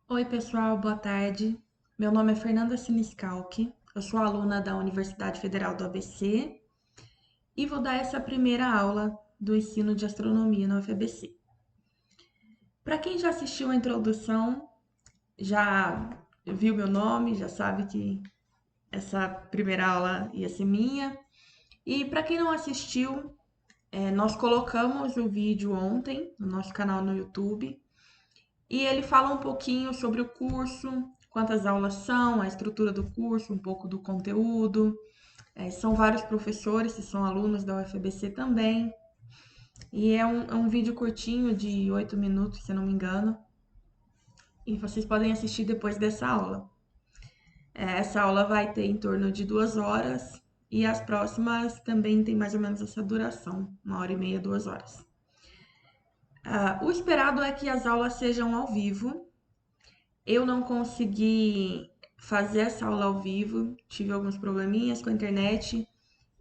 Oi, pessoal, boa tarde. Meu nome é Fernanda Siniscalchi, eu sou aluna da Universidade Federal do ABC e vou dar essa primeira aula do ensino de astronomia na UFABC. Para quem já assistiu a introdução, já viu meu nome, já sabe que essa primeira aula ia ser minha. E para quem não assistiu, nós colocamos o vídeo ontem no nosso canal no YouTube. E ele fala um pouquinho sobre o curso, quantas aulas são, a estrutura do curso, um pouco do conteúdo. São vários professores que são alunos da UFABC também. E é um vídeo curtinho de 8 minutos, se eu não me engano. E vocês podem assistir depois dessa aula. Essa aula vai ter em torno de 2 horas. E as próximas também tem mais ou menos essa duração, 1 hora e meia, 2 horas. O esperado é que as aulas sejam ao vivo. Eu não consegui fazer essa aula ao vivo, tive alguns probleminhas com a internet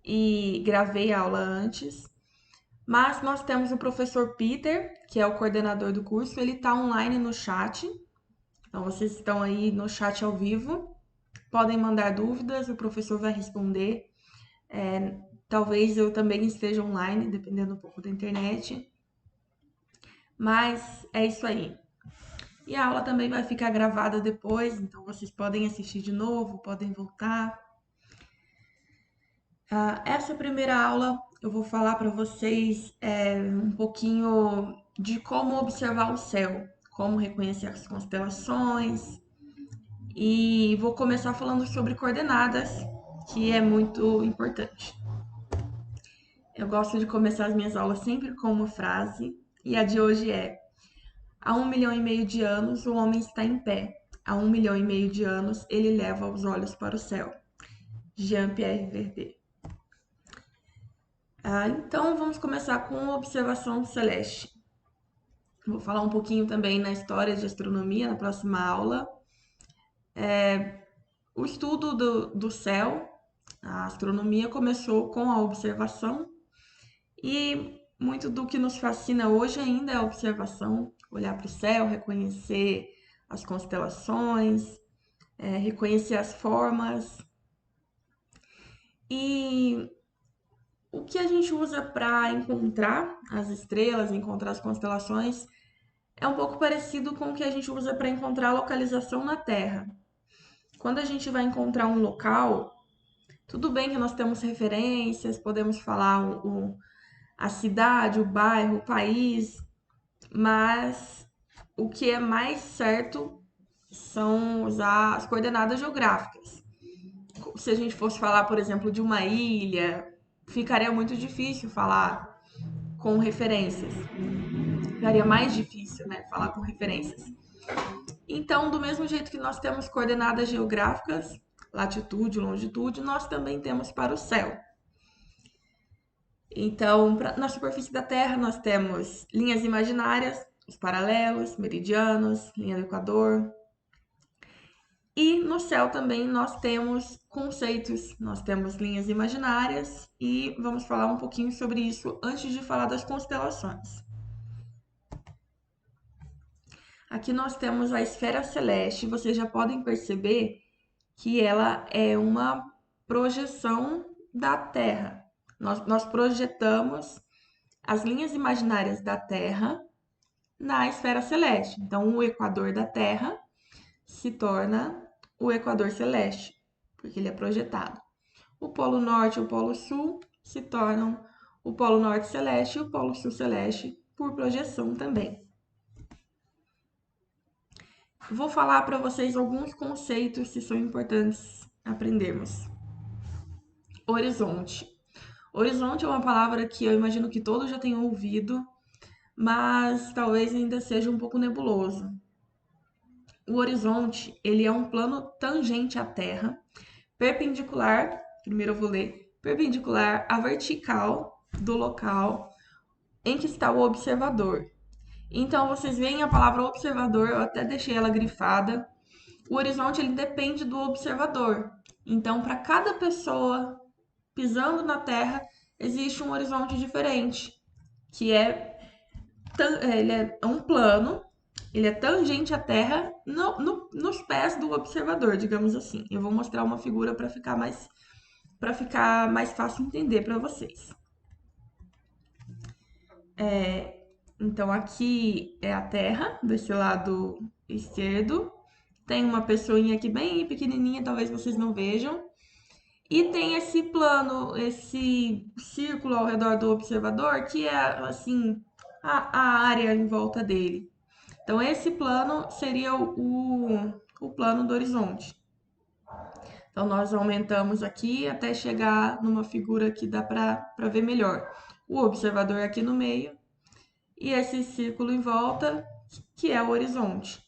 e gravei a aula antes. Mas nós temos o professor Peter, que é o coordenador do curso, ele está online no chat. Então vocês estão aí no chat ao vivo, podem mandar dúvidas, o professor vai responder. Talvez eu também esteja online, dependendo um pouco da internet. Mas é isso aí. E a aula também vai ficar gravada depois, então vocês podem assistir de novo, podem voltar. Essa primeira aula eu vou falar para vocês um pouquinho de como observar o céu, como reconhecer as constelações, e vou começar falando sobre coordenadas, que é muito importante. Eu gosto de começar as minhas aulas sempre com uma frase, e a de hoje é: há 1,5 milhão de anos o homem está em pé. Há 1,5 milhão de anos ele leva os olhos para o céu. Jean-Pierre Verdet. Então vamos começar com observação celeste. Vou falar um pouquinho também na história de astronomia na próxima aula. O estudo do céu, a astronomia começou com a observação e muito do que nos fascina hoje ainda é a observação, olhar para o céu, reconhecer as constelações, reconhecer as formas. E o que a gente usa para encontrar as estrelas, encontrar as constelações, é um pouco parecido com o que a gente usa para encontrar a localização na Terra. Quando a gente vai encontrar um local, tudo bem que nós temos referências, podemos falar a cidade, o bairro, o país, mas o que é mais certo são usar as coordenadas geográficas. Se a gente fosse falar, por exemplo, de uma ilha, ficaria muito difícil falar com referências. Ficaria mais difícil, né, falar com referências. Então, do mesmo jeito que nós temos coordenadas geográficas, latitude, longitude, nós também temos para o céu. Então, na superfície da Terra, nós temos linhas imaginárias, os paralelos, meridianos, linha do Equador. E no céu também nós temos conceitos, nós temos linhas imaginárias e vamos falar um pouquinho sobre isso antes de falar das constelações. Aqui nós temos a esfera celeste, vocês já podem perceber que ela é uma projeção da Terra. Nós projetamos as linhas imaginárias da Terra na esfera celeste. Então, o equador da Terra se torna o equador celeste, porque ele é projetado. O polo norte e o polo sul se tornam o polo norte celeste e o polo sul celeste por projeção também. Vou falar para vocês alguns conceitos que são importantes aprendermos. Horizonte. Horizonte é uma palavra que eu imagino que todos já tenham ouvido, mas talvez ainda seja um pouco nebuloso. O horizonte, ele é um plano tangente à Terra, perpendicular, primeiro eu vou ler, perpendicular à vertical do local em que está o observador. Então, vocês veem a palavra observador, eu até deixei ela grifada. O horizonte, ele depende do observador. Então, para cada pessoa pisando na Terra, existe um horizonte diferente, que ele é um plano ele é tangente à Terra nos pés do observador, digamos assim. Eu vou mostrar uma figura para ficar mais fácil entender para vocês. Então, aqui é a Terra, desse lado esquerdo. Tem uma pessoinha aqui bem pequenininha, talvez vocês não vejam. E tem esse plano, esse círculo ao redor do observador, que é, assim, a área em volta dele. Então, esse plano seria o plano do horizonte. Então, nós aumentamos aqui até chegar numa figura que dá para ver melhor. O observador aqui no meio e esse círculo em volta, que é o horizonte.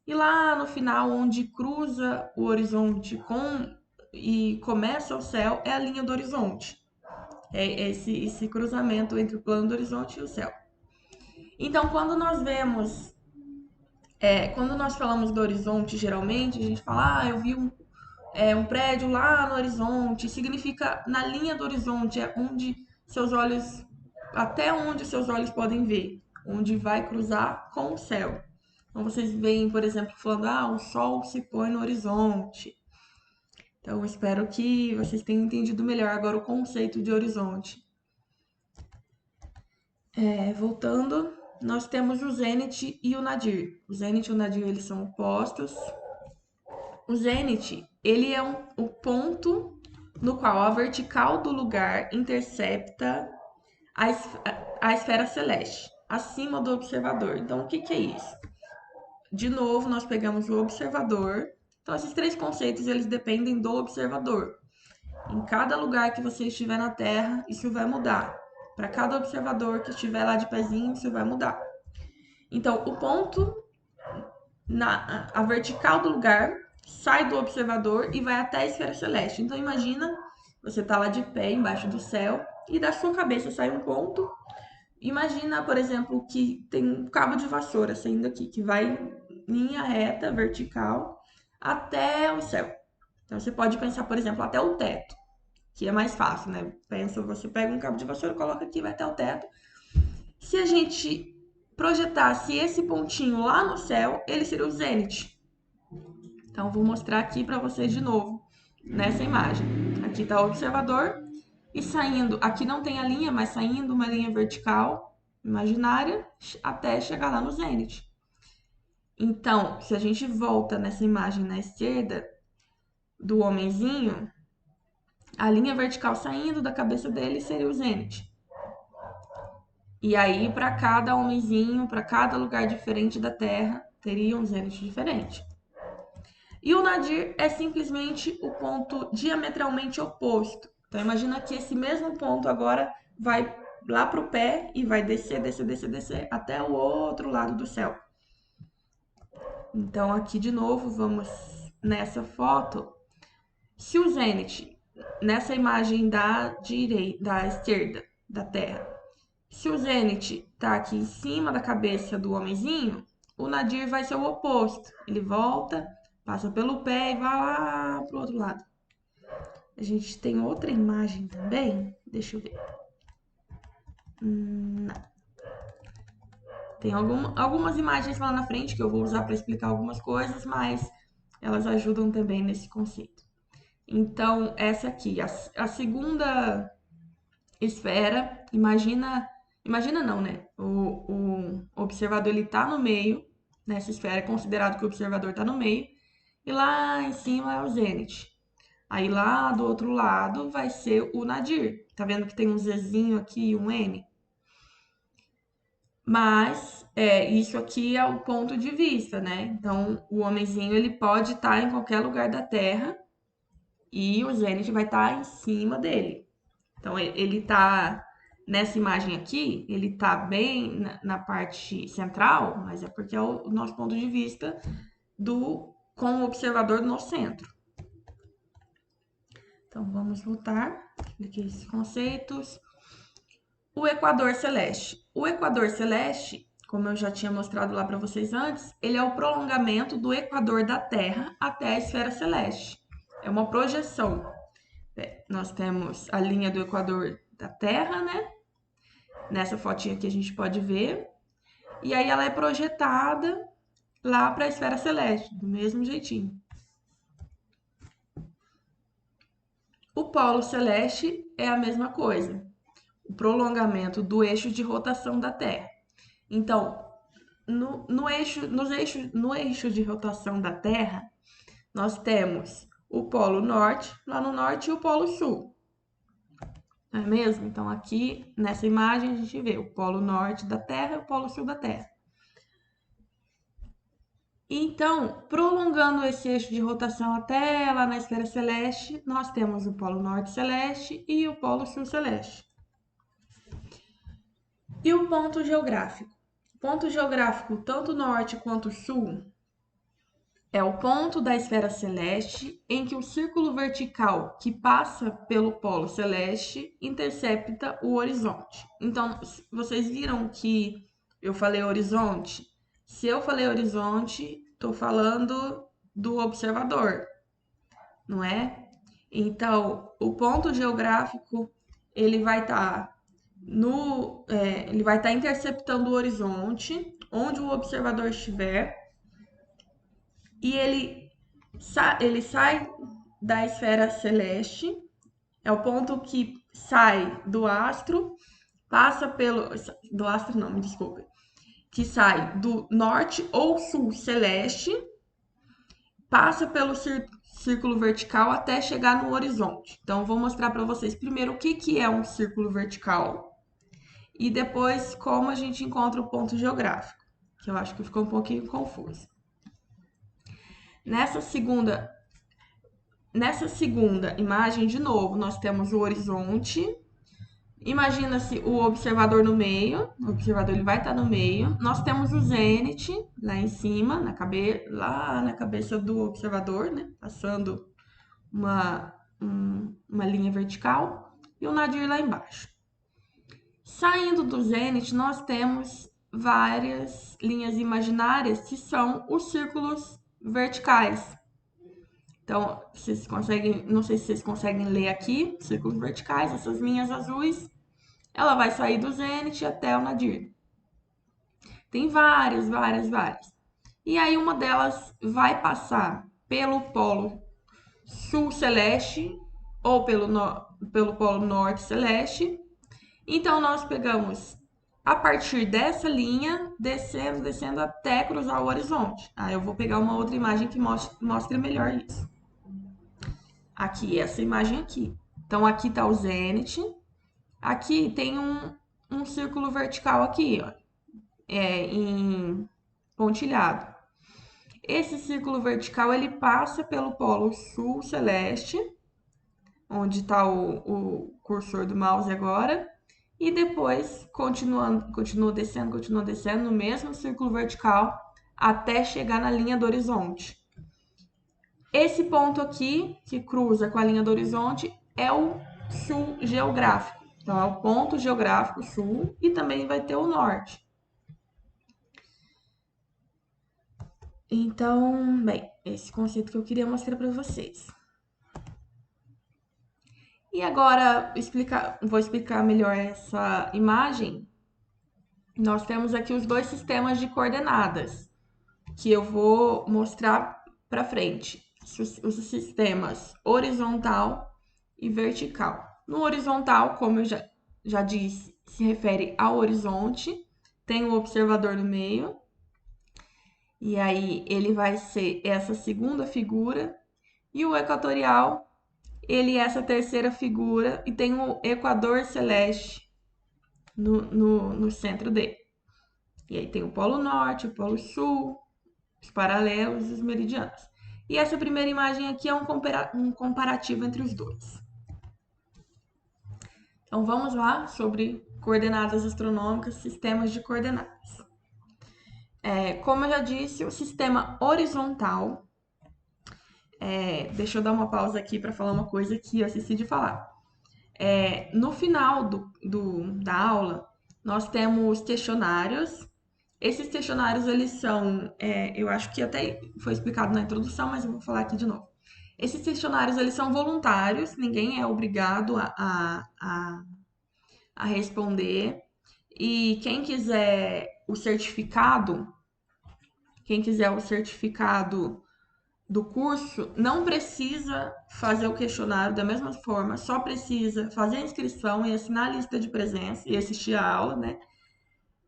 E lá no final, onde cruza o horizonte e começa o céu, é a linha do horizonte. É esse cruzamento entre o plano do horizonte e o céu. Então, quando nós falamos do horizonte, geralmente a gente fala, eu vi um prédio lá no horizonte. Significa na linha do horizonte, é até onde seus olhos podem ver, onde vai cruzar com o céu. Então vocês veem, por exemplo, falando, o sol se põe no horizonte. Então espero que vocês tenham entendido melhor agora o conceito de horizonte. Voltando, nós temos o zênite e o nadir. O zênite e o nadir, eles são opostos. O zênite, ele é o ponto no qual a vertical do lugar intercepta a esfera celeste, acima do observador. Então, o que é isso? De novo, nós pegamos o observador. Então, esses três conceitos, eles dependem do observador. Em cada lugar que você estiver na Terra, isso vai mudar. Para cada observador que estiver lá de pezinho, isso vai mudar. Então, o ponto, a vertical do lugar, sai do observador e vai até a esfera celeste. Então, imagina, você está lá de pé, embaixo do céu, e da sua cabeça sai um ponto. Imagina, por exemplo, que tem um cabo de vassoura saindo aqui, que vai em linha reta, vertical, até o céu. Então, você pode pensar, por exemplo, até o teto, que é mais fácil, né? Você pega um cabo de vassoura, coloca aqui, vai até o teto. Se a gente projetasse esse pontinho lá no céu, ele seria o zênite. Então, vou mostrar aqui para vocês de novo, nessa imagem. Aqui está o observador, e saindo, aqui não tem a linha, mas saindo uma linha vertical, imaginária, até chegar lá no zênite. Então, se a gente volta nessa imagem na esquerda, do homenzinho, a linha vertical saindo da cabeça dele seria o zênite. E aí, para cada homenzinho, para cada lugar diferente da Terra, teria um zênite diferente. E o nadir é simplesmente o ponto diametralmente oposto. Então, imagina que esse mesmo ponto agora vai lá para o pé e vai descer, descer, descer, descer até o outro lado do céu. Então, aqui de novo, vamos nessa foto. Se o zênite, nessa imagem da esquerda da Terra, se o zênite está aqui em cima da cabeça do homenzinho, o nadir vai ser o oposto. Ele volta, passa pelo pé e vai lá pro outro lado. A gente tem outra imagem também. Deixa eu ver. Não. Tem algumas imagens lá na frente que eu vou usar para explicar algumas coisas, mas elas ajudam também nesse conceito. Então, essa aqui, a segunda esfera, imagina não, né? O observador, ele tá no meio, nessa esfera é considerado que o observador tá no meio, e lá em cima é o zênite. Aí lá do outro lado vai ser o nadir. Tá vendo que tem um Zzinho aqui e um N? Mas isso aqui é o ponto de vista, né? Então, o homenzinho, ele pode estar em qualquer lugar da Terra e o zênite vai estar em cima dele. Então, ele tá nessa imagem aqui, ele tá bem na parte central, mas é porque é o nosso ponto de vista com o observador no centro. Então, vamos voltar. Expliquei esses conceitos. O equador celeste. O equador celeste, como eu já tinha mostrado lá para vocês antes, ele é o prolongamento do equador da Terra até a esfera celeste. É uma projeção. Nós temos a linha do equador da Terra, né? Nessa fotinha aqui a gente pode ver. E aí ela é projetada lá para a esfera celeste, do mesmo jeitinho. O polo celeste é a mesma coisa, o prolongamento do eixo de rotação da Terra. Então, no eixo de rotação da Terra, nós temos o polo norte lá no norte e o polo sul. Não é mesmo? Então, aqui nessa imagem a gente vê o polo norte da Terra e o polo sul da Terra. Então, prolongando esse eixo de rotação até lá na esfera celeste, nós temos o polo norte celeste e o polo sul celeste. E o ponto geográfico? O ponto geográfico, tanto norte quanto sul, é o ponto da esfera celeste em que o círculo vertical que passa pelo polo celeste intercepta o horizonte. Então, vocês viram que eu falei horizonte? Se eu falei horizonte, estou falando do observador, não é? Então, o ponto geográfico ele vai estar ele vai estar interceptando o horizonte onde o observador estiver e ele sai da esfera celeste, é o ponto que sai do astro, passa pelo. Do astro, não, me desculpe. Que sai do norte ou sul celeste, passa pelo círculo vertical até chegar no horizonte. Então, vou mostrar para vocês primeiro o que é um círculo vertical e depois como a gente encontra o ponto geográfico, que eu acho que ficou um pouquinho confuso. Nessa segunda imagem, de novo, nós temos o horizonte. Imagina-se o observador no meio. O observador ele vai estar no meio. Nós temos o zênite lá em cima, lá na cabeça do observador, né? Passando uma linha vertical. E o nadir lá embaixo. Saindo do zênite, nós temos várias linhas imaginárias que são os círculos verticais. Então, vocês conseguem, não sei se vocês conseguem ler aqui, círculos verticais, essas linhas azuis, ela vai sair do zênite até o nadir. Tem várias. E aí uma delas vai passar pelo polo sul celeste ou pelo polo norte celeste. Então, nós pegamos a partir dessa linha, descendo até cruzar o horizonte. Aí eu vou pegar uma outra imagem que mostre melhor isso. Aqui, essa imagem aqui. Então, aqui está o zênite. Aqui tem um círculo vertical aqui, ó, em pontilhado. Esse círculo vertical, ele passa pelo polo sul celeste, onde está o cursor do mouse agora, e depois continua descendo no mesmo círculo vertical até chegar na linha do horizonte. Esse ponto aqui, que cruza com a linha do horizonte, é o sul geográfico. Então, é o ponto geográfico sul e também vai ter o norte. Então, bem, esse conceito que eu queria mostrar para vocês. E agora, vou explicar melhor essa imagem. Nós temos aqui os dois sistemas de coordenadas, que eu vou mostrar para frente. Os sistemas horizontal e vertical. No horizontal, como eu já disse, se refere ao horizonte, tem o observador no meio, e aí ele vai ser essa segunda figura, e o equatorial, ele é essa terceira figura, e tem o equador celeste no centro dele. E aí tem o polo norte, o polo sul, os paralelos e os meridianos. E essa primeira imagem aqui é um comparativo entre os dois. Então vamos lá sobre coordenadas astronômicas, sistemas de coordenadas. Como eu já disse, o sistema horizontal. Deixa eu dar uma pausa aqui para falar uma coisa que eu esqueci de falar. No final da aula, nós temos questionários. Esses questionários, eles são, eu acho que até foi explicado na introdução, mas eu vou falar aqui de novo. Esses questionários, eles são voluntários, ninguém é obrigado a responder. E quem quiser o certificado, quem quiser o certificado do curso, não precisa fazer o questionário da mesma forma, só precisa fazer a inscrição e assinar a lista de presença e assistir a aula, né?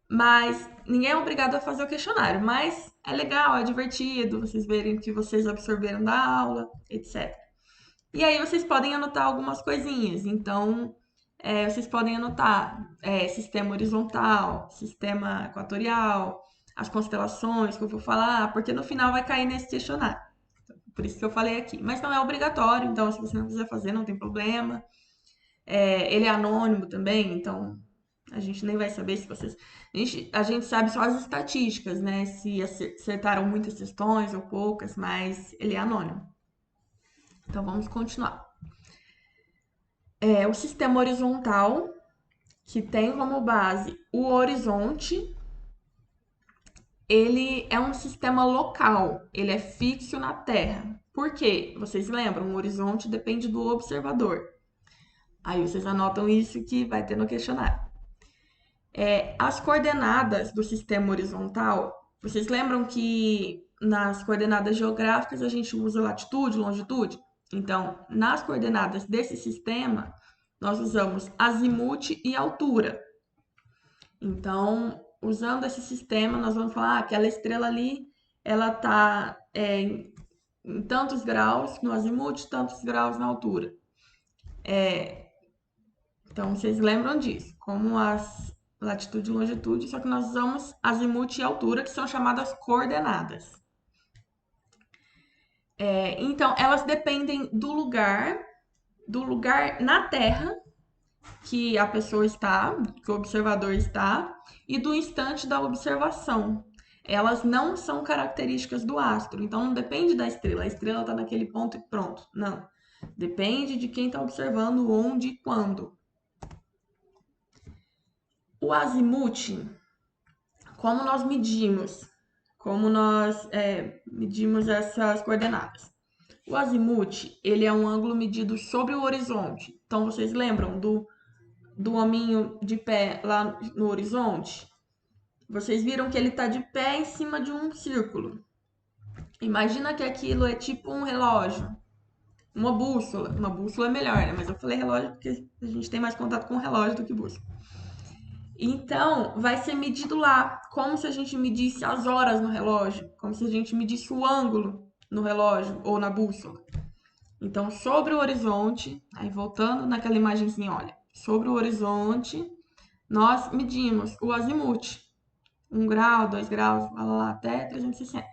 Mas ninguém é obrigado a fazer o questionário, mas é legal, é divertido, vocês verem o que vocês absorveram da aula, etc. E aí vocês podem anotar algumas coisinhas. Então, vocês podem anotar sistema horizontal, sistema equatorial, as constelações que eu vou falar, porque no final vai cair nesse questionário. Por isso que eu falei aqui. Mas não é obrigatório, então se você não quiser fazer, não tem problema. Ele é anônimo também, então a gente nem vai saber se vocês. A gente sabe só as estatísticas, né? Se acertaram muitas questões ou poucas, mas ele é anônimo. Então vamos continuar. O sistema horizontal, que tem como base o horizonte, ele é um sistema local, ele é fixo na Terra. Por quê? Vocês lembram? O horizonte depende do observador. Aí vocês anotam isso que vai ter no questionário. As coordenadas do sistema horizontal, vocês lembram que nas coordenadas geográficas a gente usa latitude, longitude? Então, nas coordenadas desse sistema, nós usamos azimuth e altura. Então, usando esse sistema, nós vamos falar aquela estrela ali, ela está em tantos graus no azimuth, tantos graus na altura. Então, vocês lembram disso, como as latitude e longitude, só que nós usamos azimuth e altura, que são chamadas coordenadas. Então, elas dependem do lugar na Terra que a pessoa está, que o observador está, e do instante da observação. Elas não são características do astro, então não depende da estrela. A estrela está naquele ponto e pronto. Não. Depende de quem está observando, onde e quando. O azimuth, como nós medimos? Como nós medimos essas coordenadas? O azimuth, ele é um ângulo medido sobre o horizonte. Então, vocês lembram do hominho de pé lá no horizonte? Vocês viram que ele está de pé em cima de um círculo. Imagina que aquilo é tipo um relógio, uma bússola. Uma bússola é melhor, né? Mas eu falei relógio porque a gente tem mais contato com relógio do que bússola. Então, vai ser medido lá, como se a gente medisse as horas no relógio, como se a gente medisse o ângulo no relógio ou na bússola. Então, sobre o horizonte, aí voltando naquela imagenzinha, olha, sobre o horizonte, nós medimos o azimuth, 1 grau, 2 graus, lá, até 360.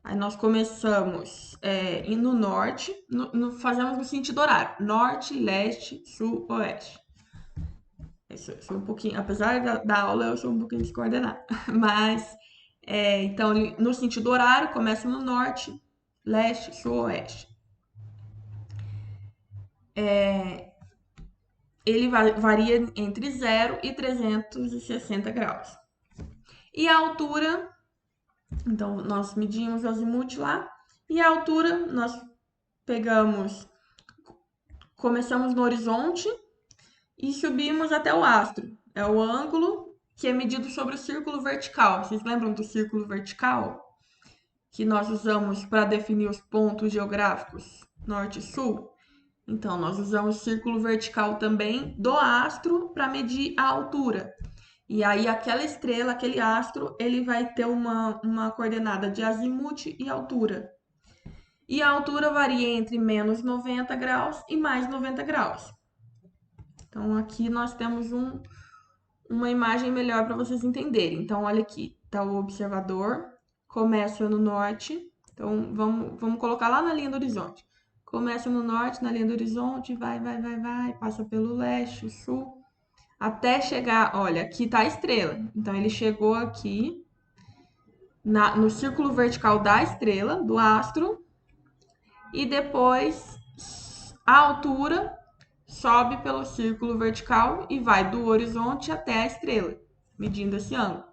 Aí nós começamos no norte, fazemos no sentido horário, norte, leste, sul, oeste. Eu sou um pouquinho, apesar da aula, eu sou um pouquinho descoordenada. Mas, então, no sentido horário, começa no norte, leste, sul, oeste. Ele varia entre 0 e 360 graus. E a altura, então, nós medimos o azimuth lá, e a altura, nós começamos no horizonte e subimos até o astro. É o ângulo que é medido sobre o círculo vertical. Vocês lembram do círculo vertical? Que nós usamos para definir os pontos geográficos norte e sul? Então, nós usamos o círculo vertical também do astro para medir a altura. E aí, aquela estrela, aquele astro, ele vai ter uma coordenada de azimuth e altura. E a altura varia entre menos 90 graus e mais 90 graus. Então, aqui nós temos uma imagem melhor para vocês entenderem. Então, olha aqui, está o observador, começa no norte. Então, vamos colocar lá na linha do horizonte. Começa no norte, na linha do horizonte, vai, passa pelo leste, o sul, até chegar, olha, aqui está a estrela. Então, ele chegou aqui no círculo vertical da estrela, do astro, e depois a altura sobe pelo círculo vertical e vai do horizonte até a estrela, medindo esse ângulo.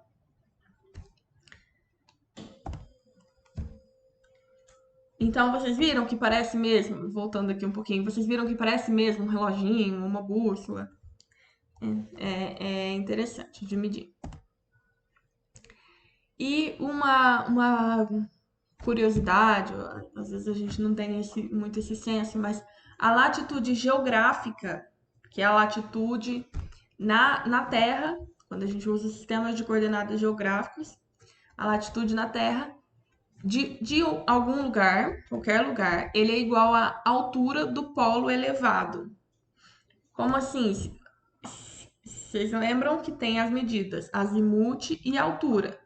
Então, vocês viram que parece mesmo, voltando aqui um pouquinho, vocês viram que parece mesmo um reloginho, uma bússola? É interessante de medir. E uma curiosidade, às vezes a gente não tem muito esse senso, mas a latitude geográfica, que é a latitude na Terra, quando a gente usa sistemas de coordenadas geográficos, a latitude na Terra de algum lugar, qualquer lugar, ele é igual à altura do polo elevado. Como assim? Vocês lembram que tem as medidas azimuth e altura.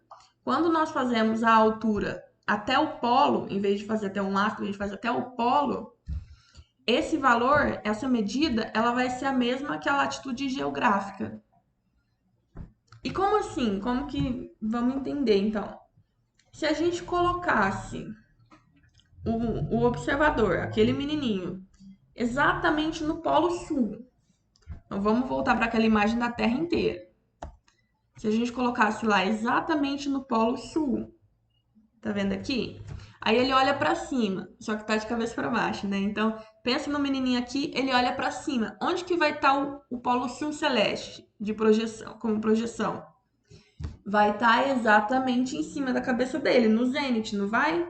Quando nós fazemos a altura até o polo, em vez de fazer até um lastro, a gente faz até o polo, esse valor, essa medida, ela vai ser a mesma que a latitude geográfica. E como assim? Como que vamos entender então? Se a gente colocasse o observador, aquele menininho, exatamente no polo sul. Então vamos voltar para aquela imagem da Terra inteira. Se a gente colocasse lá exatamente no polo sul, tá vendo aqui? Aí ele olha para cima, só que tá de cabeça para baixo, né? Então, pensa no menininho aqui, ele olha para cima. Onde que vai estar o polo sul celeste de projeção, como projeção? Vai estar exatamente em cima da cabeça dele, no zênite, não vai?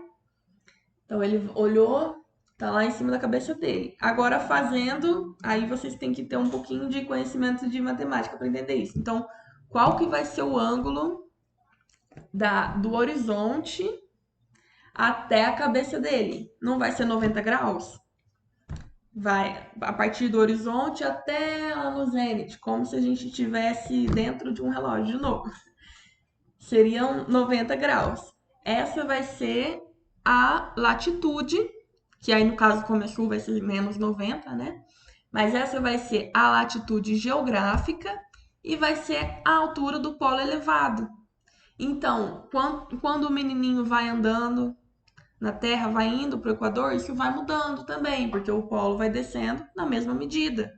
Então ele olhou, tá lá em cima da cabeça dele. Agora fazendo, aí vocês têm que ter um pouquinho de conhecimento de matemática para entender isso. Então, qual que vai ser o ângulo do horizonte até a cabeça dele? Não vai ser 90 graus? Vai a partir do horizonte até lá no zênite, como se a gente estivesse dentro de um relógio de novo. Seriam 90 graus. Essa vai ser a latitude, que aí no caso como é sul vai ser menos 90, né? Mas essa vai ser a latitude geográfica e vai ser a altura do polo elevado. Então, quando o menininho vai andando na Terra, vai indo para o Equador, isso vai mudando também, porque o polo vai descendo na mesma medida.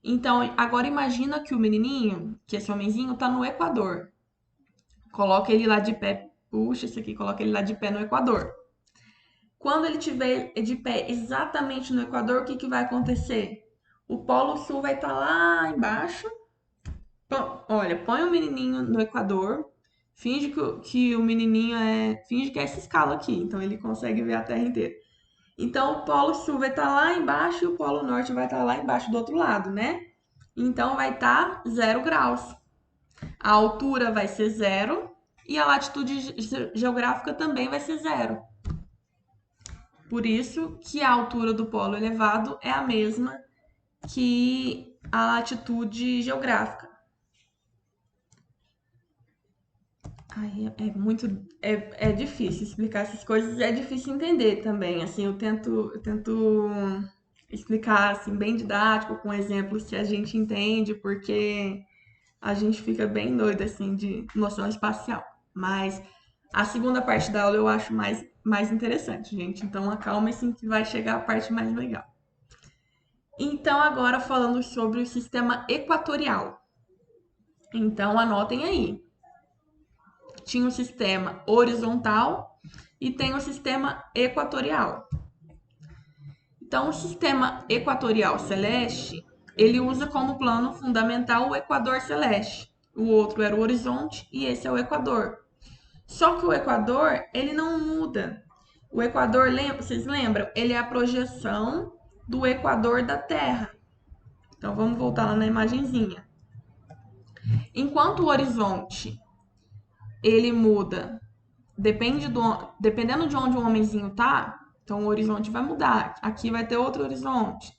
Então, agora imagina que o menininho, que esse homenzinho, está no Equador. Coloca ele lá de pé, puxa esse aqui, coloca ele lá de pé no Equador. Quando ele estiver de pé exatamente no Equador, o que, que vai acontecer? O Polo Sul vai estar lá embaixo. Olha, põe o menininho no Equador, finge que o menininho finge que é essa escala aqui, então ele consegue ver a Terra inteira. Então o Polo Sul vai estar lá embaixo e o Polo Norte vai estar lá embaixo do outro lado, né? Então vai estar 0 graus. A altura vai ser 0 e a latitude geográfica também vai ser 0. Por isso que a altura do polo elevado é a mesma que a latitude geográfica. Ai, é difícil explicar essas coisas, é difícil entender também. Assim, eu tento explicar assim bem didático com exemplos que a gente entende, porque a gente fica bem doido assim de noção espacial. Mas a segunda parte da aula eu acho mais interessante, gente. Então acalme-se que vai chegar a parte mais legal. Então, agora falando sobre o sistema equatorial. Então, anotem aí. Tinha o sistema horizontal e tem o sistema equatorial. Então, o sistema equatorial celeste, ele usa como plano fundamental o equador celeste. O outro era o horizonte e esse é o equador. Só que o equador, ele não muda. O equador, vocês lembram? Ele é a projeção do equador da Terra. Então, vamos voltar lá na imagenzinha. Enquanto o horizonte ele muda, dependendo de onde o homenzinho tá, então o horizonte vai mudar. Aqui vai ter outro horizonte.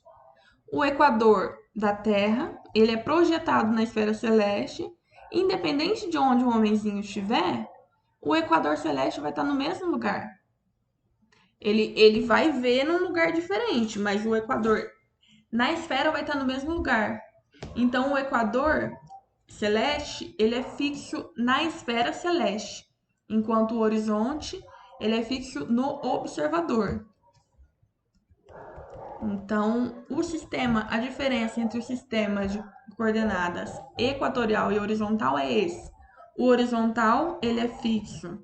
O equador da Terra, ele é projetado na esfera celeste, independente de onde o homenzinho estiver, o equador celeste vai estar no mesmo lugar. Ele vai ver num lugar diferente, mas o equador na esfera vai estar no mesmo lugar. Então o equador celeste, ele é fixo na esfera celeste, enquanto o horizonte, ele é fixo no observador. Então, a diferença entre o sistema de coordenadas equatorial e horizontal é esse. O horizontal, ele é fixo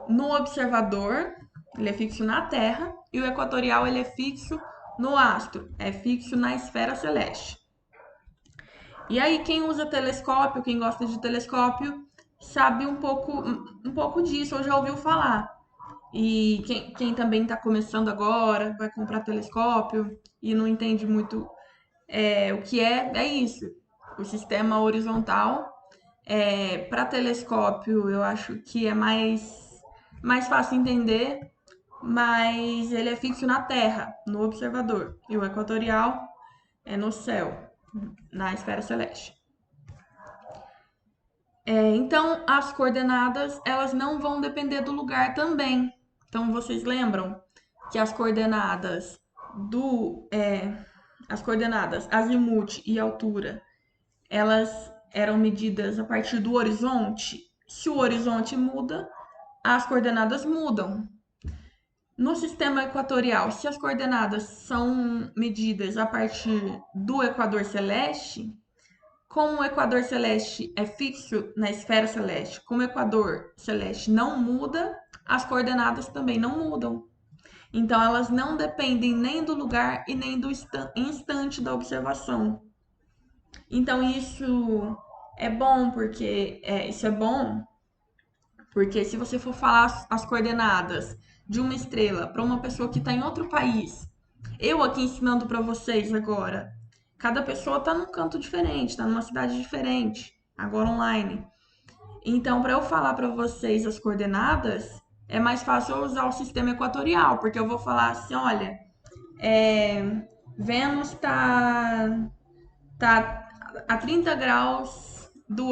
no observador, ele é fixo na Terra, e o equatorial, ele é fixo no astro, é fixo na esfera celeste. E aí, quem usa telescópio, quem gosta de telescópio, sabe um pouco disso, ou já ouviu falar. E quem também está começando agora, vai comprar telescópio e não entende muito o que é isso. O sistema horizontal, para telescópio, eu acho que é mais fácil entender, mas ele é fixo na Terra, no observador. E o equatorial é no céu, na esfera celeste. Então, as coordenadas, elas não vão depender do lugar também. Então, vocês lembram que as coordenadas azimuth e altura, elas eram medidas a partir do horizonte? Se o horizonte muda, as coordenadas mudam. No sistema equatorial, se as coordenadas são medidas a partir do equador celeste, como o equador celeste é fixo na esfera celeste, como o equador celeste não muda, as coordenadas também não mudam. Então, elas não dependem nem do lugar e nem do instante da observação. Então, isso é bom porque se você for falar as coordenadas de uma estrela para uma pessoa que está em outro país, eu aqui ensinando para vocês agora, cada pessoa está num canto diferente, está numa cidade diferente, agora online. Então, para eu falar para vocês as coordenadas, é mais fácil eu usar o sistema equatorial, porque eu vou falar assim, olha, Vênus tá a 30 graus do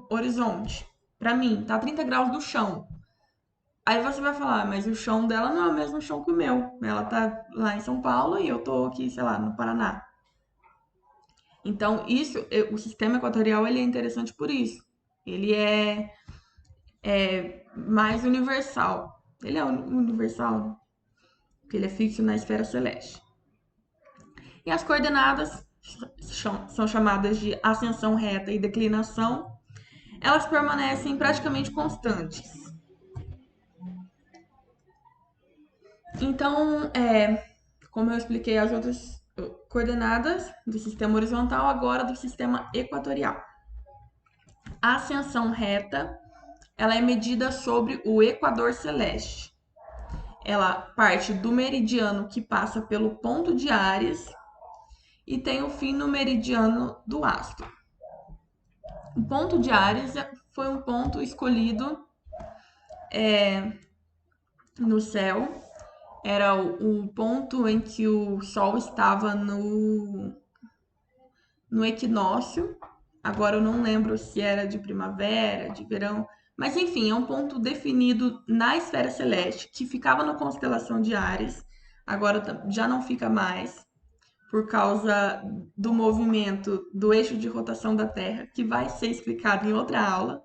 horizonte. Para mim, tá a 30 graus do chão. Aí você vai falar, mas o chão dela não é o mesmo chão que o meu. Ela tá lá em São Paulo e eu tô aqui, sei lá, no Paraná. Então, o sistema equatorial, ele é interessante por isso. Ele é mais universal. Ele é universal, porque ele é fixo na esfera celeste. E as coordenadas são chamadas de ascensão reta e declinação. Elas permanecem praticamente constantes. Então, como eu expliquei as outras coordenadas do sistema horizontal, agora do sistema equatorial. A ascensão reta, ela é medida sobre o equador celeste. Ela parte do meridiano que passa pelo ponto de Áries e tem o fim no meridiano do astro. O ponto de Áries foi um ponto escolhido no céu. Era o ponto em que o Sol estava no equinócio. Agora eu não lembro se era de primavera, de verão. Mas enfim, é um ponto definido na esfera celeste, que ficava na constelação de Áries. Agora já não fica mais, por causa do movimento do eixo de rotação da Terra, que vai ser explicado em outra aula.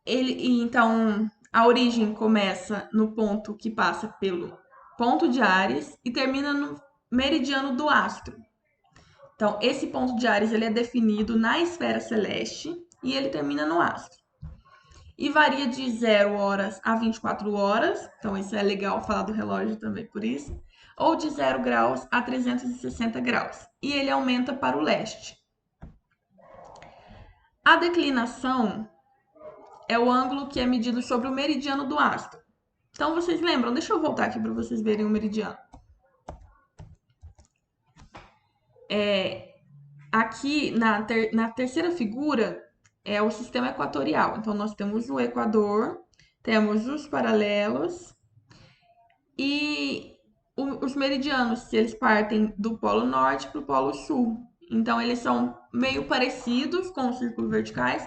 Então, a origem começa no ponto que passa pelo ponto de Áries e termina no meridiano do astro. Então, esse ponto de Áries ele é definido na esfera celeste e ele termina no astro. E varia de 0 horas a 24 horas, então isso é legal falar do relógio também por isso, ou de 0 graus a 360 graus. E ele aumenta para o leste. A declinação é o ângulo que é medido sobre o meridiano do astro. Então, vocês lembram? Deixa eu voltar aqui para vocês verem o meridiano. Aqui na terceira figura é o sistema equatorial. Então, nós temos o Equador, temos os paralelos e os meridianos, se eles partem do Polo Norte para o Polo Sul. Então, eles são meio parecidos com os círculos verticais,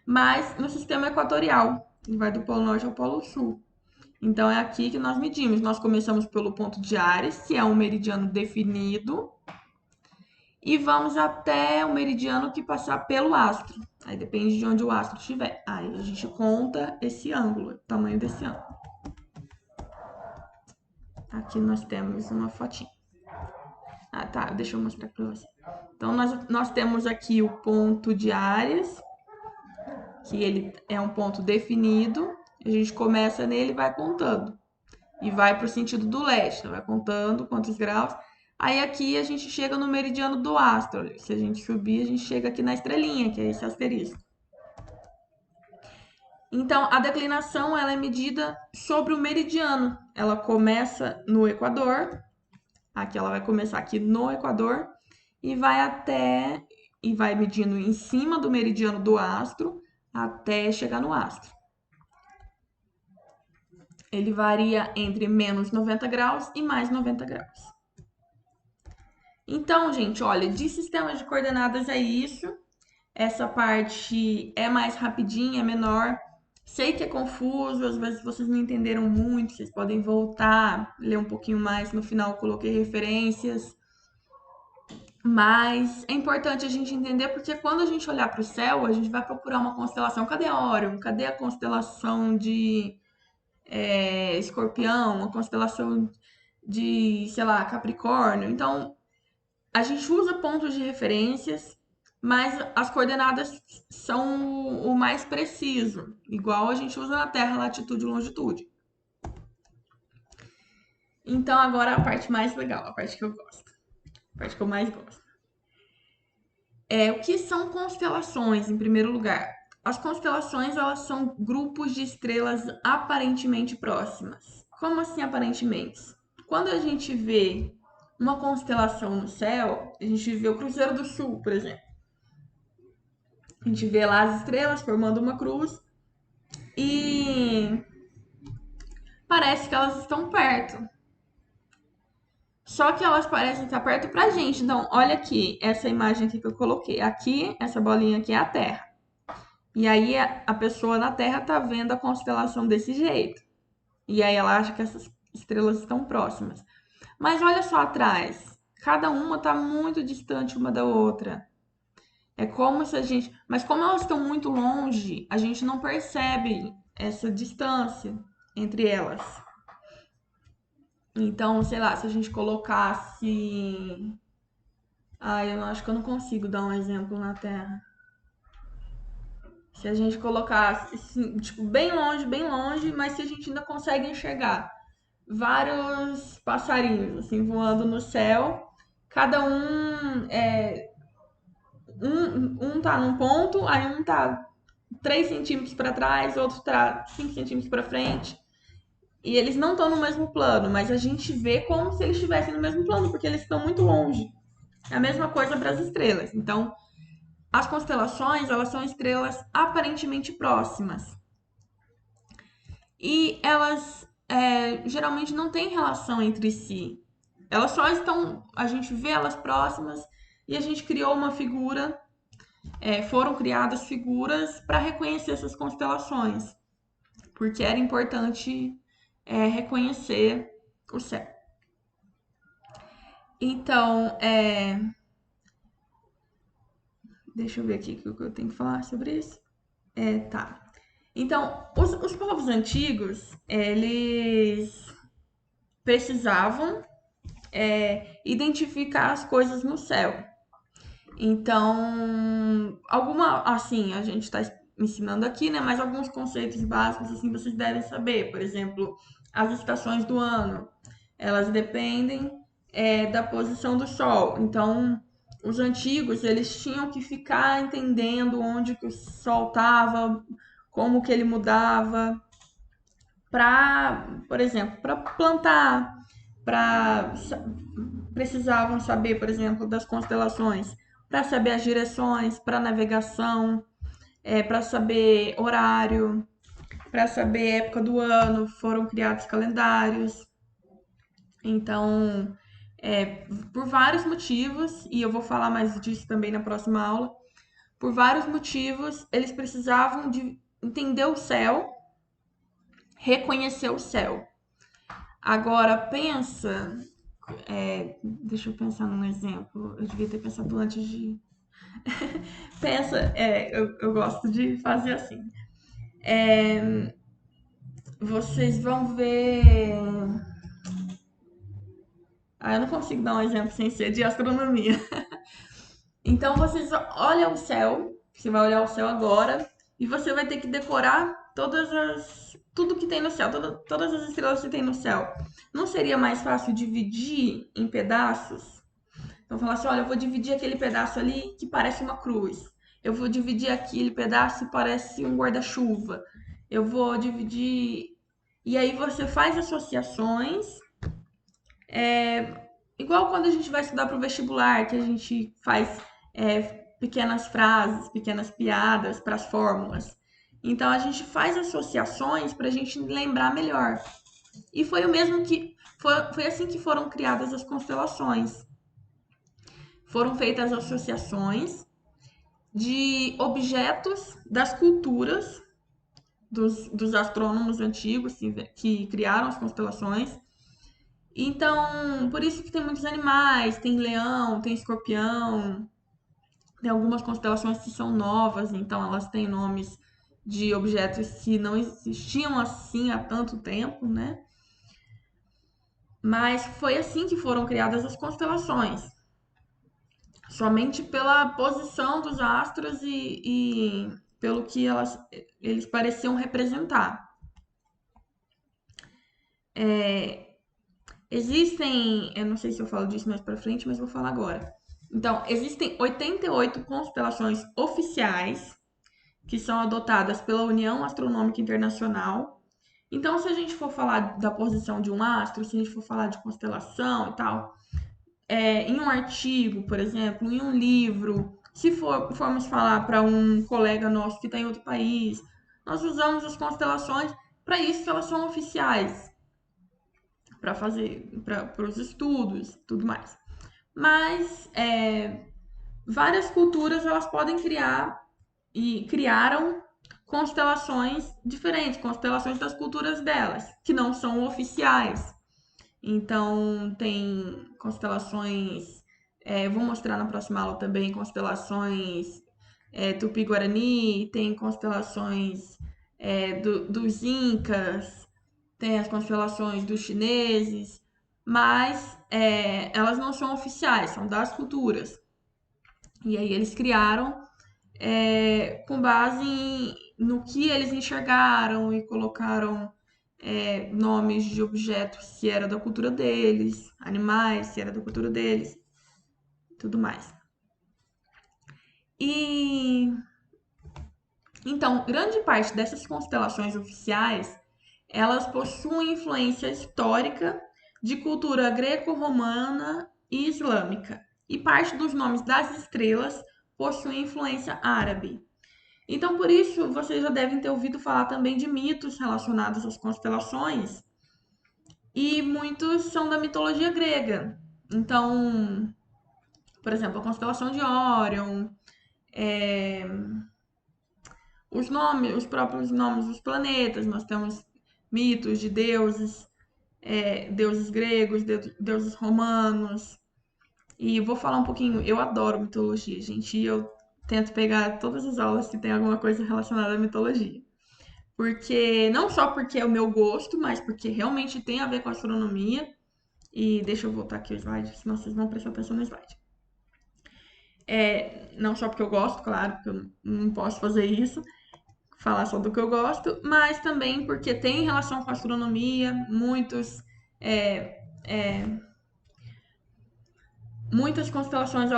mas no sistema equatorial. Ele vai do Polo Norte ao Polo Sul. Então, é aqui que nós medimos. Nós começamos pelo ponto de Áries, que é um meridiano definido, e vamos até o meridiano que passar pelo astro. Aí depende de onde o astro estiver. Aí a gente conta esse ângulo, o tamanho desse ângulo. Aqui nós temos uma fotinha. Ah, tá, deixa eu mostrar para você. Então, nós temos aqui o ponto de Áries, que ele é um ponto definido. A gente começa nele e vai contando. E vai para o sentido do leste, vai contando quantos graus. Aí aqui a gente chega no meridiano do astro. Se a gente subir, a gente chega aqui na estrelinha, que é esse asterisco. Então, a declinação ela é medida sobre o meridiano. Ela começa no Equador, aqui ela vai começar aqui no Equador e vai medindo em cima do meridiano do astro até chegar no astro. Ele varia entre menos 90 graus e mais 90 graus. Então, gente, olha, de sistemas de coordenadas é isso. Essa parte é mais rapidinha, é menor. Sei que é confuso, às vezes vocês não entenderam muito, vocês podem voltar, ler um pouquinho mais. No final, eu coloquei referências. Mas é importante a gente entender porque quando a gente olhar para o céu, a gente vai procurar uma constelação. Cadê a Órion? Cadê a constelação de Escorpião? A constelação de, sei lá, Capricórnio? Então, a gente usa pontos de referências, mas as coordenadas são o mais preciso, igual a gente usa na Terra, latitude e longitude. Então, agora a parte mais legal, a parte que eu gosto, a parte que eu mais gosto. O que são constelações, em primeiro lugar? As constelações, elas são grupos de estrelas aparentemente próximas. Como assim aparentemente? Quando a gente vê uma constelação no céu, a gente vê o Cruzeiro do Sul, por exemplo. A gente vê lá as estrelas formando uma cruz e parece que elas estão perto. Só que elas parecem estar perto pra gente. Então, olha aqui, essa imagem aqui que eu coloquei. Aqui, essa bolinha aqui é a Terra. E aí a pessoa na Terra tá vendo a constelação desse jeito. E aí ela acha que essas estrelas estão próximas. Mas olha só atrás. Cada uma tá muito distante uma da outra. É como se a gente. Mas como elas estão muito longe, a gente não percebe essa distância entre elas. Então, sei lá, se a gente colocasse. Eu acho que eu não consigo dar um exemplo na Terra. Se a gente colocasse, assim, tipo, bem longe, mas se a gente ainda consegue enxergar vários passarinhos, assim, voando no céu, cada um tá num ponto, aí um tá 3 centímetros para trás, outro tá 5 centímetros para frente. E eles não estão no mesmo plano, mas a gente vê como se eles estivessem no mesmo plano, porque eles estão muito longe. É a mesma coisa para as estrelas. Então, as constelações, elas são estrelas aparentemente próximas. E elas geralmente não têm relação entre si. Elas só estão. A gente vê elas próximas e a gente criou uma figura, foram criadas figuras para reconhecer essas constelações, porque era importante reconhecer o céu. Então, deixa eu ver aqui o que eu tenho que falar sobre isso. Tá. Então, os povos antigos, eles precisavam identificar as coisas no céu. Então, assim, a gente está ensinando aqui, né? Mas alguns conceitos básicos, assim, vocês devem saber. Por exemplo, as estações do ano, elas dependem da posição do Sol. Então, os antigos, eles tinham que ficar entendendo onde que o Sol estava, como que ele mudava, por exemplo, para plantar, para precisavam saber, por exemplo, das constelações, para saber as direções, para navegação, para saber horário, para saber época do ano, foram criados calendários. Então, por vários motivos, e eu vou falar mais disso também na próxima aula, por vários motivos, eles precisavam de entender o céu, reconhecer o céu. Agora, pensa. Deixa eu pensar num exemplo. Eu devia ter pensado antes de. Pensa, eu gosto de fazer assim. Vocês vão ver. Eu não consigo dar um exemplo sem ser de astronomia. Então, vocês olham o céu. Você vai olhar o céu agora. E você vai ter que decorar tudo que tem no céu, todas as estrelas que tem no céu. Não seria mais fácil dividir em pedaços? Então, falar assim: olha, eu vou dividir aquele pedaço ali que parece uma cruz. Eu vou dividir aquele pedaço que parece um guarda-chuva. Eu vou dividir. E aí você faz associações, igual quando a gente vai estudar para o vestibular, que a gente faz pequenas frases, pequenas piadas para as fórmulas. Então a gente faz associações para a gente lembrar melhor. E foi o mesmo que foi assim que foram criadas as constelações. Foram feitas associações de objetos das culturas dos astrônomos antigos que criaram as constelações. Então, por isso que tem muitos animais, tem leão, tem escorpião, tem algumas constelações que são novas, então elas têm nomes de objetos que não existiam assim há tanto tempo, né? Mas foi assim que foram criadas as constelações. Somente pela posição dos astros e pelo que eles pareciam representar. Existem, eu não sei se eu falo disso mais pra frente, mas vou falar agora. Então, existem 88 constelações oficiais que são adotadas pela União Astronômica Internacional. Então, se a gente for falar da posição de um astro, se a gente for falar de constelação e tal, em um artigo, por exemplo, em um livro, se formos falar para um colega nosso que está em outro país, nós usamos as constelações para isso que elas são oficiais, para fazer, para os estudos, tudo mais. Mas várias culturas elas podem criar e criaram constelações diferentes, constelações das culturas delas, que não são oficiais. Então, tem constelações, vou mostrar na próxima aula também, constelações Tupi-Guarani, tem constelações dos Incas, tem as constelações dos chineses, mas elas não são oficiais, são das culturas. E aí eles criaram com base no que eles enxergaram e colocaram nomes de objetos se era da cultura deles, animais se era da cultura deles, tudo mais. E então, grande parte dessas constelações oficiais, elas possuem influência histórica de cultura greco-romana e islâmica. E parte dos nomes das estrelas possuem influência árabe. Então, por isso, vocês já devem ter ouvido falar também de mitos relacionados às constelações, e muitos são da mitologia grega. Então, por exemplo, a constelação de Órion, os próprios nomes dos planetas, nós temos mitos de deuses, deuses gregos, deuses romanos. E vou falar um pouquinho, eu adoro mitologia, gente, e eu tento pegar todas as aulas que tem alguma coisa relacionada à mitologia. Porque, não só porque é o meu gosto, mas porque realmente tem a ver com astronomia. E deixa eu voltar aqui o slide, senão vocês vão prestar atenção no slide. Não só porque eu gosto, claro, porque eu não posso fazer isso, falar só do que eu gosto, mas também porque tem relação com a astronomia, muitas constelações,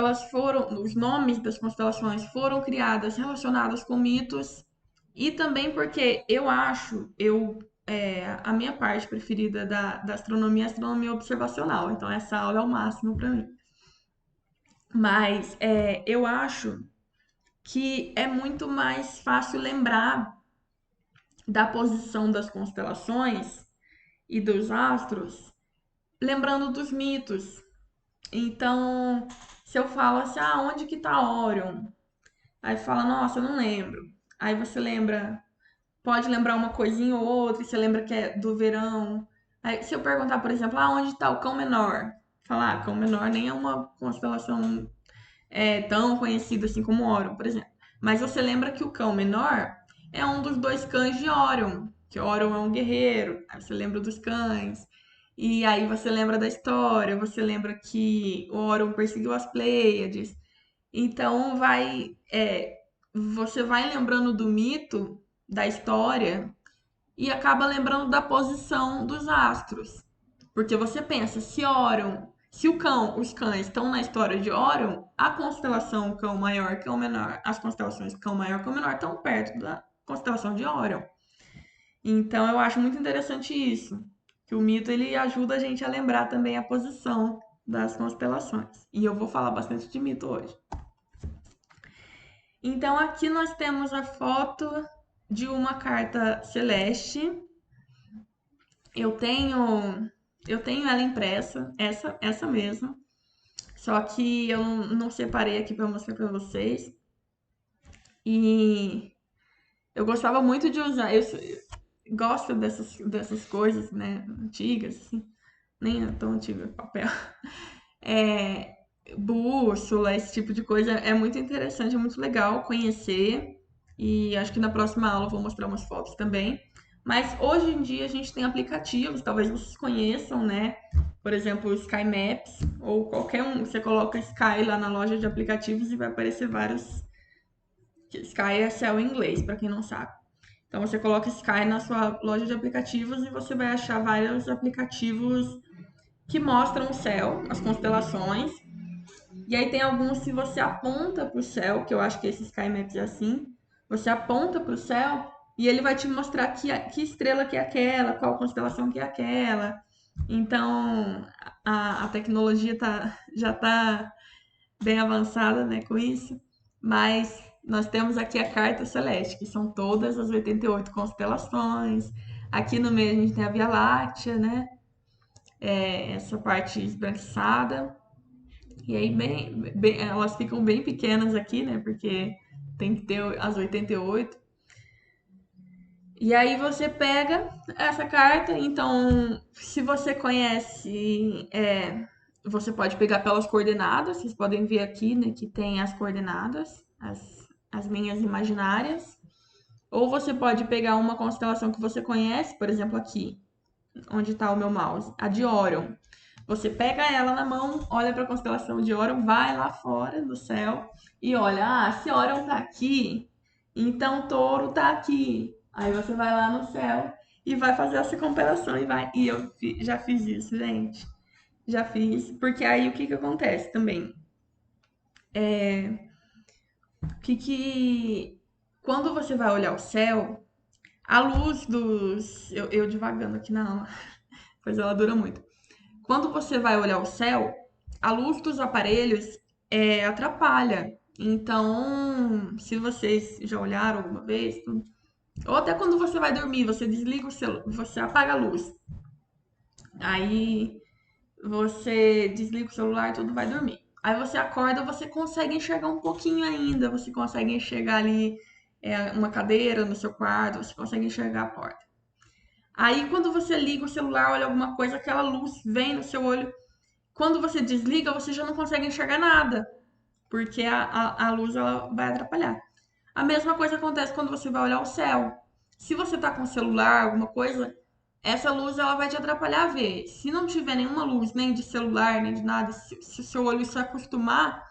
os nomes das constelações foram criadas relacionadas com mitos, e também porque a minha parte preferida da astronomia é a astronomia observacional, então essa aula é o máximo para mim. Mas eu acho que é muito mais fácil lembrar da posição das constelações e dos astros, lembrando dos mitos. Então, se eu falo assim, onde que tá Órion? Aí fala, nossa, eu não lembro. Aí você lembra, pode lembrar uma coisinha ou outra, e você lembra que é do verão. Aí, se eu perguntar, por exemplo, onde tá o Cão Menor? Falar, Cão Menor nem é uma constelação tão conhecida assim como Órion, por exemplo. Mas você lembra que o Cão Menor é um dos dois cães de Órion, que Órion é um guerreiro. Aí você lembra dos cães. E aí você lembra da história, você lembra que o Órion perseguiu as Pleiades. Então você vai lembrando do mito, da história, e acaba lembrando da posição dos astros. Porque você pensa, os cães estão na história de Órion, a constelação Cão Maior, Cão Menor, as constelações Cão Maior, Cão Menor estão perto da constelação de Órion. Então eu acho muito interessante isso, que o mito ele ajuda a gente a lembrar também a posição das constelações. E eu vou falar bastante de mito hoje. Então aqui nós temos a foto de uma carta celeste. Eu tenho eu tenho ela impressa, essa mesma. Só que eu não separei aqui para mostrar para vocês. E eu gostava muito de usar. Eu gosto dessas coisas, né? Antigas, assim. Nem é tão antiga, papel. É, bússola, esse tipo de coisa é muito interessante, é muito legal conhecer. E acho que na próxima aula eu vou mostrar umas fotos também. Mas hoje em dia a gente tem aplicativos, talvez vocês conheçam, né? Por exemplo, o Sky Maps ou qualquer um. Você coloca Sky lá na loja de aplicativos e vai aparecer vários. Sky é céu em inglês, para quem não sabe. Então você coloca Sky na sua loja de aplicativos e você vai achar vários aplicativos que mostram o céu, as constelações. E aí tem alguns se você aponta para o céu, que eu acho que esse Sky Maps é assim, você aponta para o céu e ele vai te mostrar que estrela que é aquela, qual constelação que é aquela. Então a tecnologia já está bem avançada, né, com isso, mas nós temos aqui a carta celeste, que são todas as 88 constelações. Aqui no meio a gente tem a Via Láctea, né? Essa parte esbranquiçada. E aí elas ficam bem pequenas aqui, né? Porque tem que ter as 88. E aí você pega essa carta, então se você conhece, você pode pegar pelas coordenadas, vocês podem ver aqui, né, que tem as coordenadas, as linhas imaginárias. Ou você pode pegar uma constelação que você conhece, por exemplo, aqui, onde está o meu mouse, a de Órion. Você pega ela na mão, olha para a constelação de Órion, vai lá fora do céu e olha, se Órion tá aqui, então Touro tá aqui. Aí você vai lá no céu e vai fazer essa comparação e vai. E eu já fiz isso, gente. Já fiz, porque aí o que que acontece também? Que quando você vai olhar o céu, a luz dos. Eu devagando aqui na aula, pois ela dura muito. Quando você vai olhar o céu, a luz dos aparelhos atrapalha. Então, se vocês já olharam alguma vez, ou até quando você vai dormir, você desliga o celular, você apaga a luz. Aí você desliga o celular, tudo vai dormir. Aí você acorda, você consegue enxergar um pouquinho ainda, você consegue enxergar ali uma cadeira no seu quarto, você consegue enxergar a porta. Aí quando você liga o celular, olha alguma coisa, aquela luz vem no seu olho. Quando você desliga, você já não consegue enxergar nada, porque a luz ela vai atrapalhar. A mesma coisa acontece quando você vai olhar o céu. Se você tá com o celular, alguma coisa, essa luz ela vai te atrapalhar a ver. Se não tiver nenhuma luz, nem de celular, nem de nada, se o seu olho se acostumar,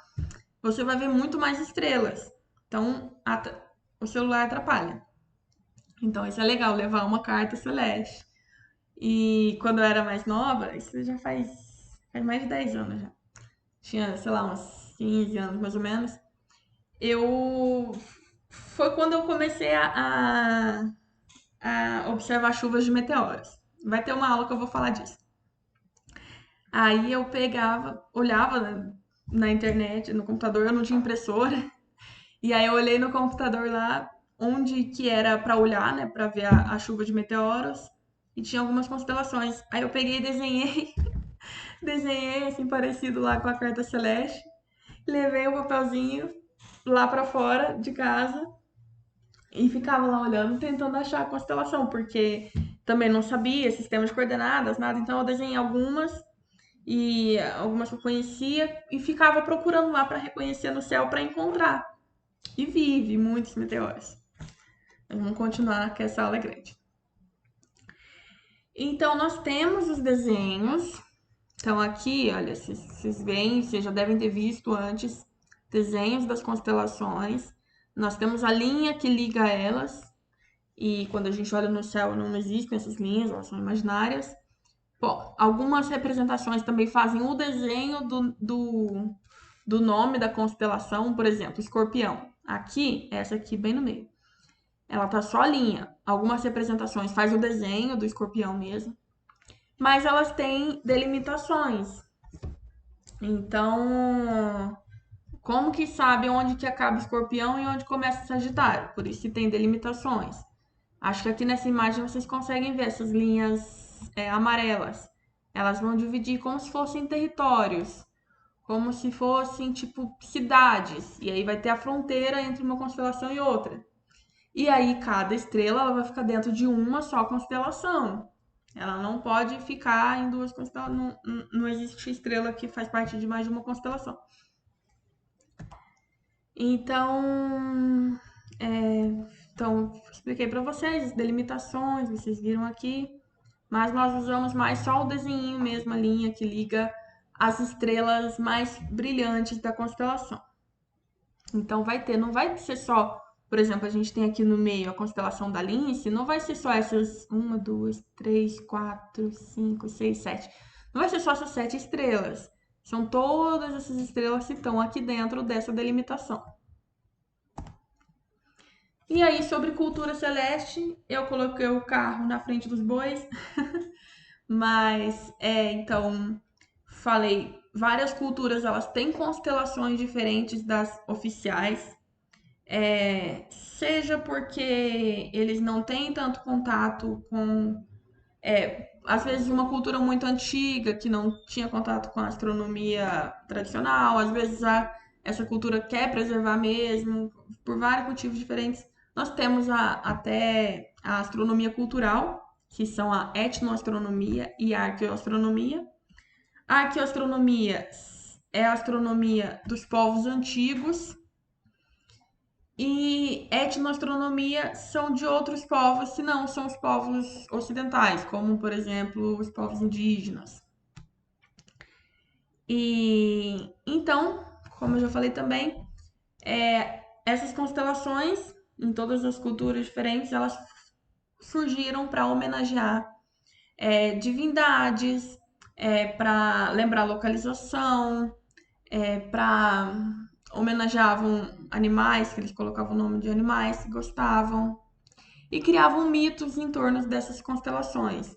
você vai ver muito mais estrelas. Então, o celular atrapalha. Então, isso é legal, levar uma carta celeste. E quando eu era mais nova, isso já faz mais de 10 anos já. Tinha, sei lá, uns 15 anos mais ou menos. Eu. Foi quando eu comecei a observar chuvas de meteoros. Vai ter uma aula que eu vou falar disso. Aí eu pegava, olhava na internet, no computador, eu não tinha impressora. E aí eu olhei no computador lá onde que era para olhar, né, para ver a chuva de meteoros. E tinha algumas constelações. Aí eu peguei e desenhei, desenhei assim parecido lá com a carta celeste. Levei o papelzinho lá para fora de casa e ficava lá olhando, tentando achar a constelação, porque também não sabia sistema de coordenadas, nada. Então eu desenhei algumas e algumas que eu conhecia e ficava procurando lá para reconhecer no céu para encontrar. E vi muitos meteoros. Mas vamos continuar que essa aula é grande. Então nós temos os desenhos. Então aqui, olha, vocês veem, vocês já devem ter visto antes desenhos das constelações. Nós temos a linha que liga elas. E quando a gente olha no céu, não existem essas linhas, elas são imaginárias. Bom, algumas representações também fazem o desenho do nome da constelação, por exemplo, escorpião. Aqui, essa aqui bem no meio. ela tá só a linha. Algumas representações faz o desenho do escorpião mesmo, mas elas têm delimitações. Então, como que sabe onde que acaba o escorpião e onde começa o sagitário? Por isso que tem delimitações. Acho que aqui nessa imagem vocês conseguem ver essas linhas amarelas. Elas vão dividir como se fossem territórios, como se fossem tipo cidades. E aí vai ter a fronteira entre uma constelação e outra. E aí cada estrela ela vai ficar dentro de uma só constelação. Ela não pode ficar em duas constelações. Não existe estrela que faz parte de mais de uma constelação. Então, expliquei para vocês as delimitações, vocês viram aqui, mas nós usamos mais só o desenho mesmo, a linha que liga as estrelas mais brilhantes da constelação. Então não vai ser só, por exemplo, a gente tem aqui no meio a constelação da Lince, não vai ser só essas 1, 2, 3, 4, 5, 6, 7. Não vai ser só essas 7 estrelas. São todas essas estrelas que estão aqui dentro dessa delimitação. E aí, sobre cultura celeste, eu coloquei o carro na frente dos bois, mas então falei, várias culturas elas têm constelações diferentes das oficiais, seja porque eles não têm tanto contato com, às vezes uma cultura muito antiga que não tinha contato com a astronomia tradicional, às vezes essa cultura quer preservar mesmo, por vários motivos diferentes. Nós temos até a astronomia cultural, que são a etnoastronomia e a arqueoastronomia. A arqueoastronomia é a astronomia dos povos antigos e etnoastronomia são de outros povos, se não são os povos ocidentais, como, por exemplo, os povos indígenas. E então, como eu já falei também, essas constelações, em todas as culturas diferentes, elas surgiram para homenagear divindades, para lembrar localização, para homenageavam animais, que eles colocavam o nome de animais que gostavam, e criavam mitos em torno dessas constelações,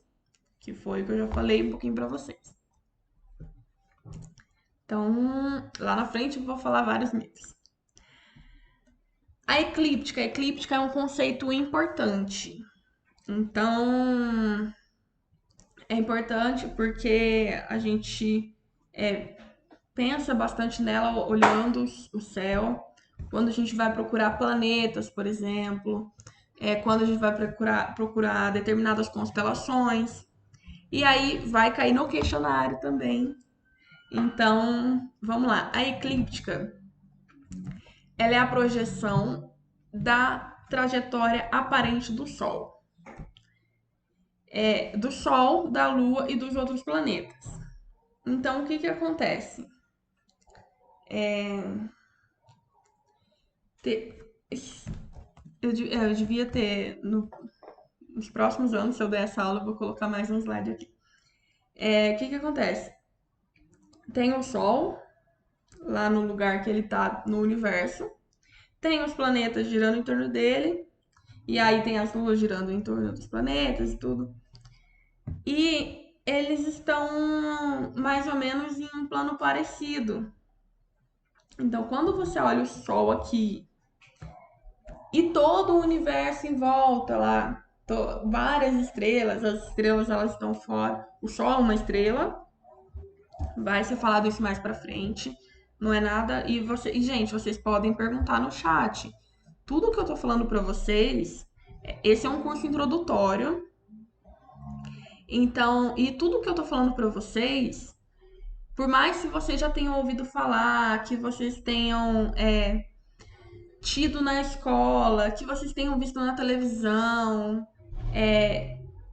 que foi o que eu já falei um pouquinho para vocês. Então, lá na frente eu vou falar vários mitos. A eclíptica é um conceito importante. Então, é importante porque a gente pensa bastante nela olhando o céu. Quando a gente vai procurar planetas, por exemplo, quando a gente vai procurar determinadas constelações. E aí vai cair no questionário também. Então, vamos lá. A eclíptica, ela é a projeção da trajetória aparente do Sol. Do Sol, da Lua e dos outros planetas. Então, o que acontece? Eu devia ter, nos próximos anos, se eu der essa aula, eu vou colocar mais um slide aqui. O que acontece? Tem o Sol, lá no lugar que ele está no universo. Tem os planetas girando em torno dele. E aí tem as luas girando em torno dos planetas e tudo. E eles estão mais ou menos em um plano parecido. Então, quando você olha o Sol aqui e todo o universo em volta lá, várias estrelas, as estrelas elas estão fora. O Sol é uma estrela, vai ser falado isso mais pra frente. Não é nada. E gente, vocês podem perguntar no chat. Tudo que eu tô falando pra vocês, esse é um curso introdutório. Então, e tudo que eu tô falando pra vocês, por mais que vocês já tenham ouvido falar, que vocês tenham tido na escola, que vocês tenham visto na televisão,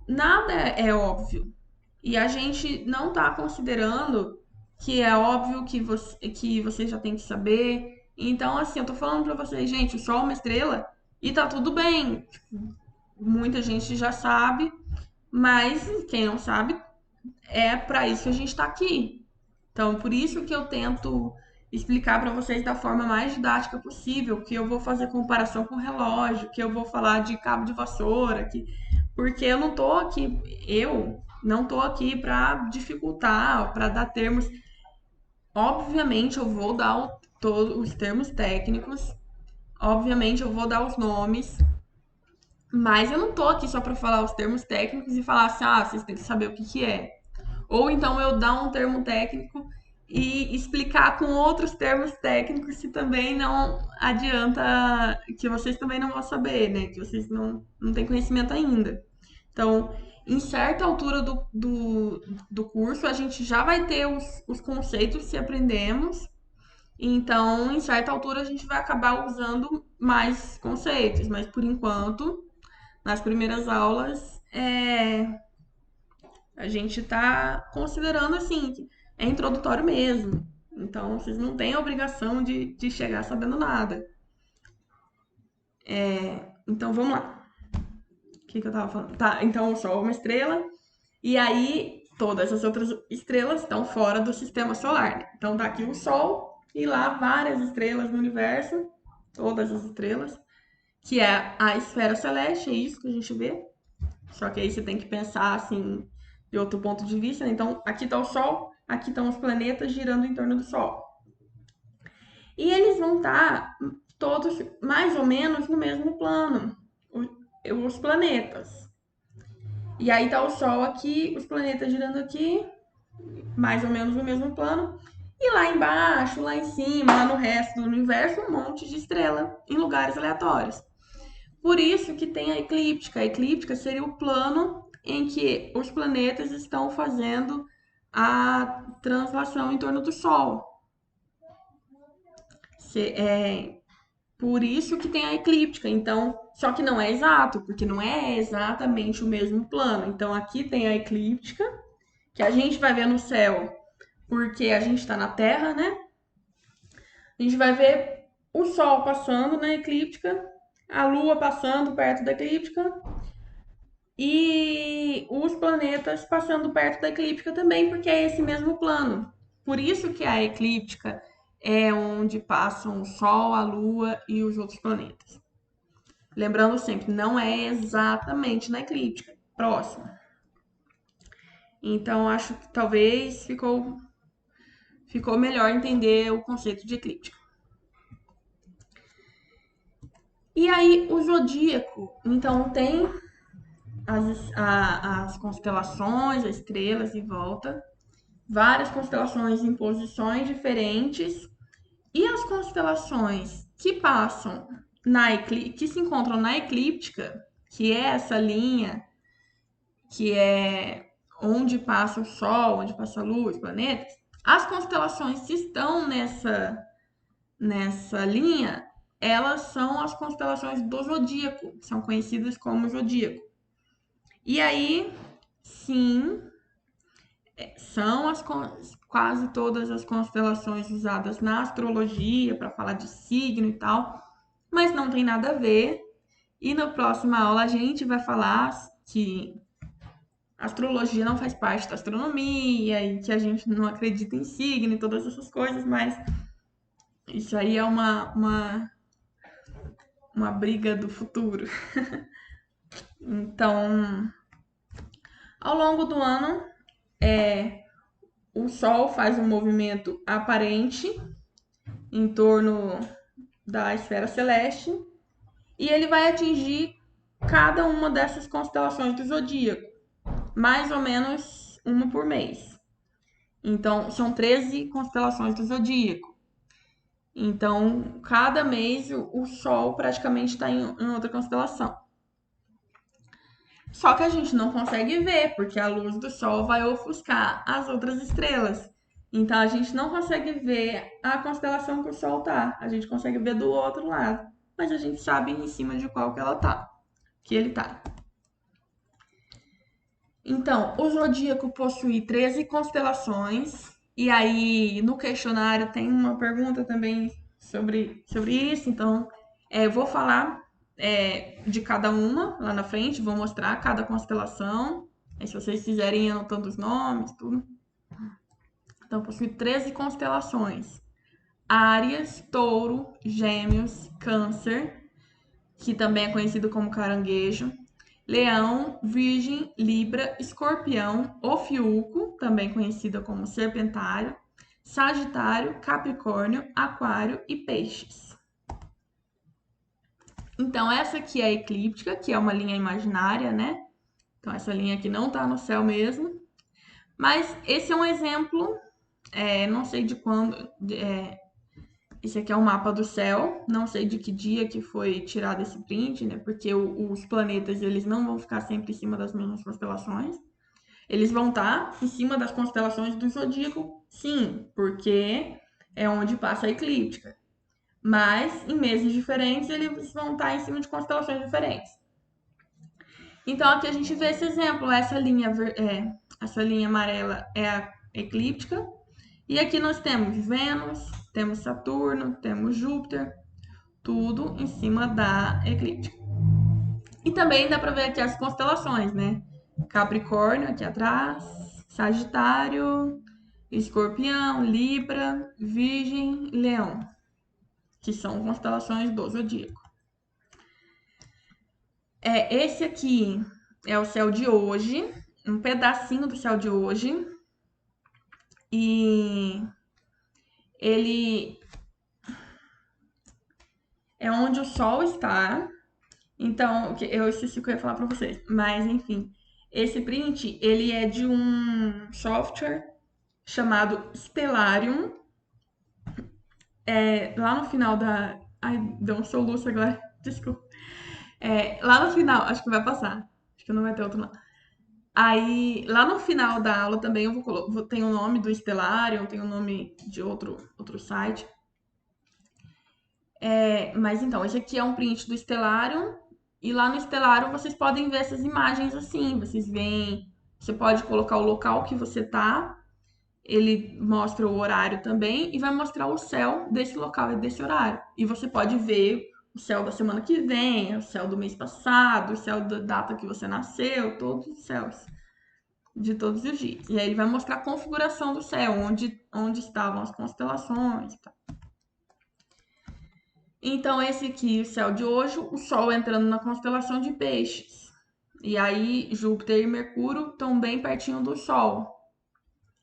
nada é óbvio. E a gente não tá considerando que é óbvio que você já tem que saber. Então, assim, eu tô falando pra vocês, gente, o Sol é uma estrela e tá tudo bem. Tipo, muita gente já sabe, mas quem não sabe, é para isso que a gente tá aqui. Então, por isso que eu tento explicar para vocês da forma mais didática possível, que eu vou fazer comparação com relógio, que eu vou falar de cabo de vassoura, porque eu não tô aqui para dificultar, para dar termos. Obviamente eu vou dar todos os termos técnicos, obviamente eu vou dar os nomes, mas eu não tô aqui só para falar os termos técnicos e falar assim, ah, vocês têm que saber o que que é. Ou então eu dar um termo técnico e explicar com outros termos técnicos que também não adianta, que vocês também não vão saber, né? Que vocês não têm conhecimento ainda. Então, em certa altura do curso, a gente já vai ter os conceitos se aprendemos. Então, em certa altura, a gente vai acabar usando mais conceitos, mas por enquanto, nas primeiras aulas, a gente está considerando assim, que é introdutório mesmo. Então, vocês não têm a obrigação de chegar sabendo nada. Então, vamos lá. O que eu tava falando? Tá, então o Sol é uma estrela, e aí todas as outras estrelas estão fora do sistema solar, né? Então tá aqui o Sol e lá várias estrelas no universo, todas as estrelas, que é a esfera celeste, é isso que a gente vê. Só que aí você tem que pensar assim de outro ponto de vista, né? Então aqui tá o Sol, aqui estão os planetas girando em torno do Sol. E eles vão estar todos mais ou menos no mesmo plano, os planetas. E aí tá o Sol aqui, os planetas girando aqui, mais ou menos no mesmo plano. E lá embaixo, lá em cima, lá no resto do universo, um monte de estrela em lugares aleatórios. Por isso que tem a eclíptica. A eclíptica seria o plano em que os planetas estão fazendo a translação em torno do Sol. É por isso que tem a eclíptica. Então, só que não é exato, porque não é exatamente o mesmo plano. Então, aqui tem a eclíptica, que a gente vai ver no céu, porque a gente está na Terra, né? A gente vai ver o Sol passando na eclíptica, a Lua passando perto da eclíptica e os planetas passando perto da eclíptica também, porque é esse mesmo plano. Por isso que a eclíptica é onde passam o Sol, a Lua e os outros planetas. Lembrando sempre, não é exatamente na eclíptica, próximo. Então, acho que talvez ficou melhor entender o conceito de eclíptica. E aí, o zodíaco, então, tem as constelações, as estrelas em volta, várias constelações em posições diferentes, e as constelações que passam que se encontram na eclíptica, que é essa linha que é onde passa o Sol, onde passa a Lua, os planetas, as constelações que estão nessa linha, elas são as constelações do zodíaco, são conhecidas como zodíaco. E aí, sim, são quase todas as constelações usadas na astrologia para falar de signo e tal, mas não tem nada a ver. E na próxima aula a gente vai falar que a astrologia não faz parte da astronomia e que a gente não acredita em signo e todas essas coisas, mas isso aí é uma briga do futuro. Então, ao longo do ano, o Sol faz um movimento aparente em torno da esfera celeste e ele vai atingir cada uma dessas constelações do zodíaco, mais ou menos uma por mês. Então, são 13 constelações do zodíaco. Então, cada mês o Sol praticamente está em outra constelação. Só que a gente não consegue ver, porque a luz do Sol vai ofuscar as outras estrelas. Então, a gente não consegue ver a constelação que o Sol tá. A gente consegue ver do outro lado. Mas a gente sabe em cima de qual que ele tá. Então, o zodíaco possui 13 constelações. E aí, no questionário tem uma pergunta também sobre isso. Então, eu vou falar de cada uma lá na frente, vou mostrar cada constelação. Aí, se vocês quiserem ir anotando os nomes, tudo. Então, possui 13 constelações. Áries, Touro, Gêmeos, Câncer, que também é conhecido como caranguejo, Leão, Virgem, Libra, Escorpião, Ofiuco, também conhecida como Serpentário, Sagitário, Capricórnio, Aquário e Peixes. Então, essa aqui é a eclíptica, que é uma linha imaginária, né? Então, essa linha aqui não tá no céu mesmo. Mas esse é um exemplo, não sei de quando. Esse aqui é o mapa do céu, não sei de que dia que foi tirado esse print, né? Porque os planetas, eles não vão ficar sempre em cima das mesmas constelações. Eles vão estar em cima das constelações do zodíaco, sim, porque é onde passa a eclíptica. Mas em meses diferentes, eles vão estar em cima de constelações diferentes. Então aqui a gente vê esse exemplo, essa linha amarela é a eclíptica, e aqui nós temos Vênus, temos Saturno, temos Júpiter, tudo em cima da eclíptica. E também dá para ver aqui as constelações, né? Capricórnio aqui atrás, Sagitário, Escorpião, Libra, Virgem, Leão, que são constelações do zodíaco. Esse aqui é o céu de hoje, um pedacinho do céu de hoje. E ele é onde o Sol está. Então, eu esqueci o que eu ia falar para vocês, mas enfim, esse print ele é de um software chamado Stellarium. Lá no final da, ai, deu um soluço agora, desculpa. Lá no final, acho que vai passar, acho que não vai ter outro não. Aí, lá no final da aula também eu tem o nome do Stellarium, tem o nome de outro site. Mas então, esse aqui é um print do Stellarium. E lá no Stellarium vocês podem ver essas imagens assim. Você pode colocar o local que você tá. Ele mostra o horário também e vai mostrar o céu desse local e desse horário. E você pode ver o céu da semana que vem, o céu do mês passado, o céu da data que você nasceu, todos os céus de todos os dias. E aí ele vai mostrar a configuração do céu, onde estavam as constelações e tal. Então, esse aqui, o céu de hoje, o Sol entrando na constelação de Peixes. E aí, Júpiter e Mercúrio estão bem pertinho do Sol.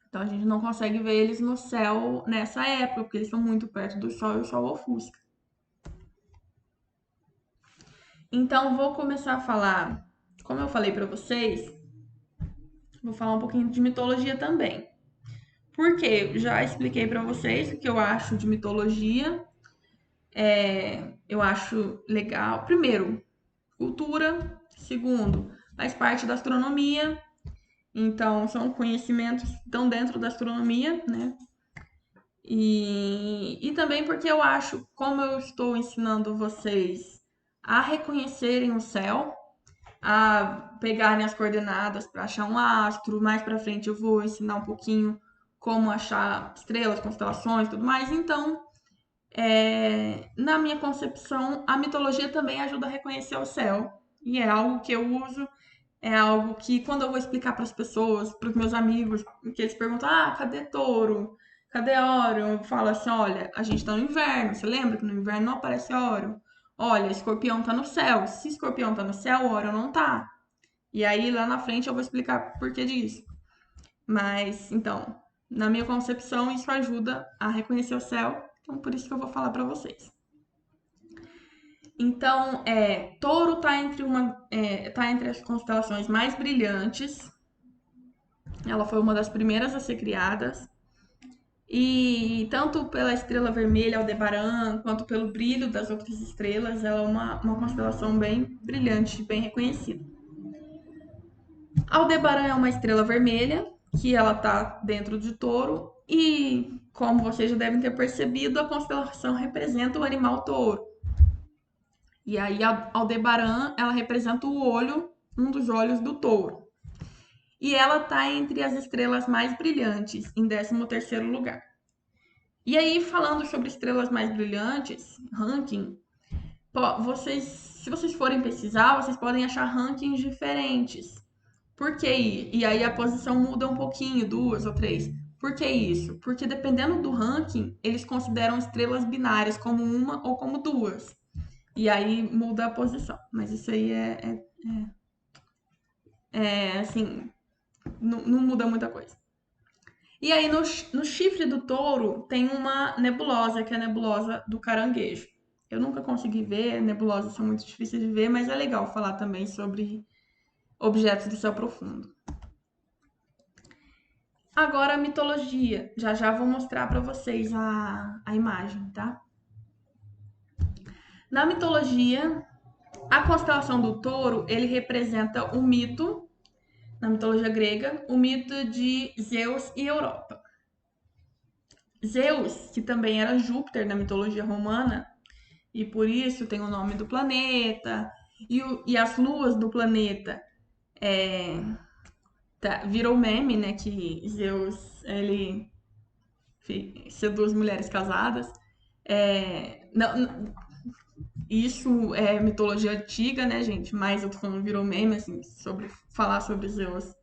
Então, a gente não consegue ver eles no céu nessa época, porque eles estão muito perto do Sol e o Sol ofusca. Então, vou começar a falar, como eu falei para vocês, vou falar um pouquinho de mitologia também. Porque já expliquei para vocês o que eu acho de mitologia. Eu acho legal. Primeiro, cultura. Segundo, faz parte da astronomia. Então, são conhecimentos que estão dentro da astronomia, né? E também porque eu acho, como eu estou ensinando vocês a reconhecerem o céu, a pegarem as coordenadas para achar um astro, mais para frente eu vou ensinar um pouquinho como achar estrelas, constelações e tudo mais. Então, na minha concepção, a mitologia também ajuda a reconhecer o céu. E é algo que eu uso, é algo que quando eu vou explicar para as pessoas, para os meus amigos, que eles perguntam: "Ah, cadê touro? Cadê Órion?" Eu falo assim: "Olha, a gente tá no inverno. Você lembra que no inverno não aparece Órion? Olha, Escorpião tá no céu. Se Escorpião tá no céu, Órion não tá." E aí lá na frente eu vou explicar por que disso. Mas então, na minha concepção, isso ajuda a reconhecer o céu. Então, por isso que eu vou falar para vocês. Então, Touro tá entre as constelações mais brilhantes. Ela foi uma das primeiras a ser criadas. E tanto pela estrela vermelha, Aldebaran, quanto pelo brilho das outras estrelas, ela é uma constelação bem brilhante, bem reconhecida. Aldebaran é uma estrela vermelha, que ela tá dentro de Touro, e como vocês já devem ter percebido, a constelação representa o animal touro. E aí a Aldebaran, ela representa o olho, um dos olhos do touro. E ela tá entre as estrelas mais brilhantes, em 13º lugar. E aí, falando sobre estrelas mais brilhantes, ranking, se vocês forem pesquisar, vocês podem achar rankings diferentes. Por quê? E aí a posição muda um pouquinho, 2 ou 3. Por que isso? Porque dependendo do ranking, eles consideram estrelas binárias como uma ou como duas. E aí muda a posição. Mas isso aí assim, não muda muita coisa. E aí no chifre do touro tem uma nebulosa, que é a nebulosa do caranguejo. Eu nunca consegui ver, nebulosas são muito difíceis de ver, mas é legal falar também sobre objetos do céu profundo. Agora a mitologia. Já já vou mostrar para vocês a imagem, tá? Na mitologia, a constelação do touro, ele representa o mito, na mitologia grega, o mito de Zeus e Europa. Zeus, que também era Júpiter na mitologia romana, e por isso tem o nome do planeta, e as luas do planeta virou meme, né? Que Zeus, ele seduz mulheres casadas. Isso é mitologia antiga, né, gente? Mas eu tô falando virou meme, assim, sobre falar sobre Zeus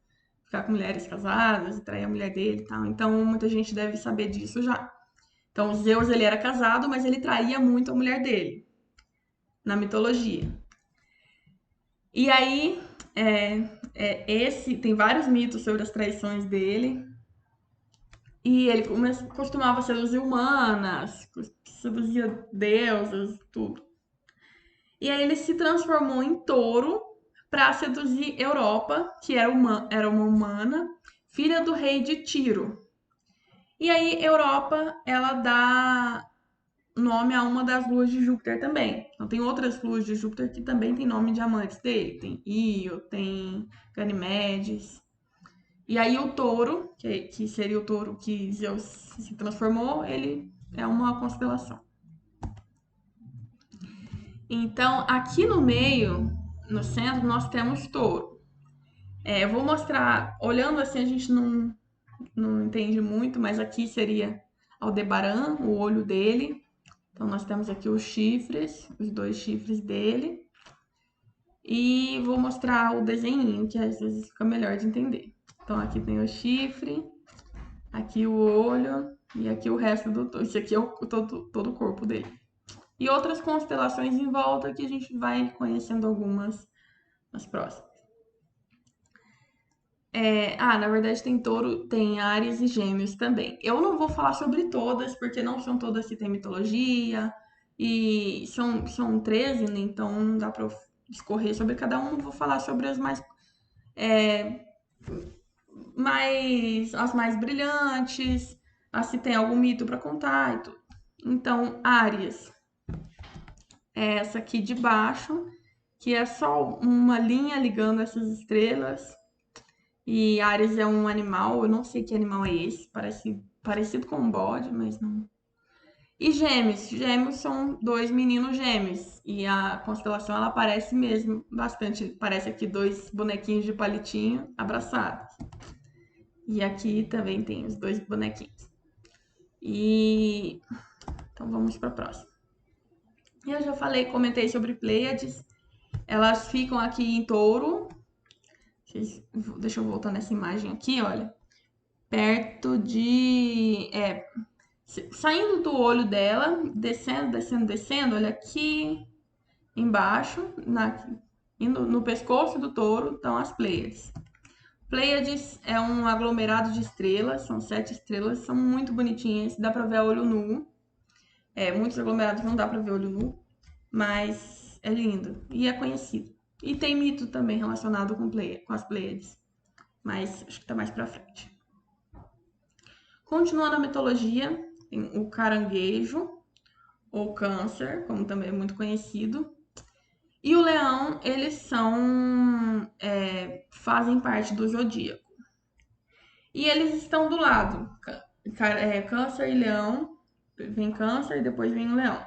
ficar com mulheres casadas e trair a mulher dele e tal. Então, muita gente deve saber disso já. Então, Zeus, ele era casado, mas ele traía muito a mulher dele, na mitologia. E aí, tem vários mitos sobre as traições dele. E ele costumava seduzir humanas, seduzia deusas, tudo. E aí ele se transformou em touro para seduzir Europa, que era uma humana, filha do rei de Tiro. E aí Europa, ela dá nome a uma das luas de Júpiter também. Então tem outras luas de Júpiter que também tem nome de amantes dele. Tem Io, tem Ganimedes. E aí o touro, que seria o touro que Zeus se transformou, ele é uma constelação. Então, aqui no meio, no centro, nós temos touro. Eu vou mostrar, olhando assim a gente não entende muito, mas aqui seria Aldebaran, o olho dele. Então, nós temos aqui os chifres, os 2 chifres dele. E vou mostrar o desenhinho, que às vezes fica melhor de entender. Então, aqui tem o chifre, aqui o olho e aqui o resto do touro. Esse aqui é todo o corpo dele. E outras constelações em volta que a gente vai conhecendo algumas nas próximas. Na verdade tem touro, tem Áries e Gêmeos também. Eu não vou falar sobre todas, porque não são todas que têm mitologia, e são 13, né? Então não dá pra eu discorrer sobre cada um. Vou falar sobre as as mais brilhantes, as que tem algum mito para contar e tudo. Então, Áries é essa aqui de baixo, que é só uma linha ligando essas estrelas. E Áries é um animal, eu não sei que animal é esse, parece parecido com um bode, mas não. E Gêmeos, Gêmeos são 2 meninos gêmeos. E a constelação ela parece mesmo bastante, parece aqui 2 bonequinhos de palitinho abraçados. E aqui também tem os 2 bonequinhos. E então vamos para a próxima. Eu já comentei sobre Pleiades. Elas ficam aqui em Touro. Deixa eu voltar nessa imagem aqui, olha. Perto de. Saindo do olho dela, descendo, olha aqui embaixo, indo no pescoço do touro, estão as Pleiades. Pleiades é um aglomerado de estrelas, são 7 estrelas, são muito bonitinhas, dá pra ver a olho nu. Muitos aglomerados não dá pra ver olho nu, mas é lindo e é conhecido. E tem mito também relacionado com as Pleiades, mas acho que tá mais pra frente. Continuando a mitologia, tem o caranguejo, ou câncer, como também é muito conhecido. E o leão, eles fazem parte do zodíaco. E eles estão do lado, câncer e leão, vem câncer e depois vem o leão.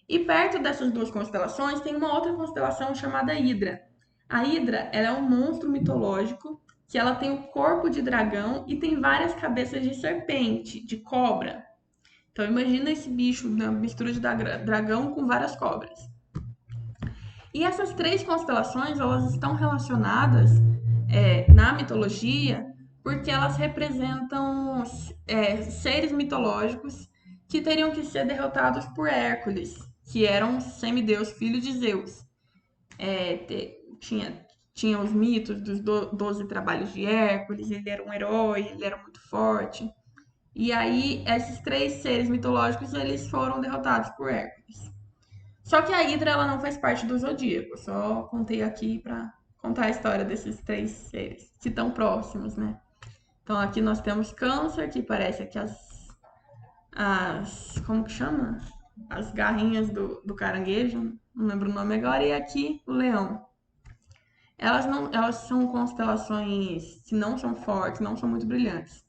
E perto dessas 2 constelações tem uma outra constelação chamada Hidra. A Hidra, ela é um monstro mitológico que ela tem o corpo de dragão e tem várias cabeças de serpente, de cobra. Então imagina esse bicho, uma mistura de dragão com várias cobras. E essas 3 constelações, elas estão relacionadas na mitologia porque elas representam seres mitológicos que teriam que ser derrotados por Hércules, que era um semideus filho de Zeus. Tinha os mitos dos 12 trabalhos de Hércules, ele era um herói, ele era muito forte. E aí, esses três seres mitológicos, eles foram derrotados por Hércules. Só que a Hidra, ela não faz parte do Zodíaco. Só contei aqui pra contar a história desses três seres, que estão próximos, né? Então, aqui nós temos Câncer, que parece que como que chama? As garrinhas do caranguejo, não lembro o nome agora. E aqui, o Leão. Elas são constelações que não são fortes, não são muito brilhantes.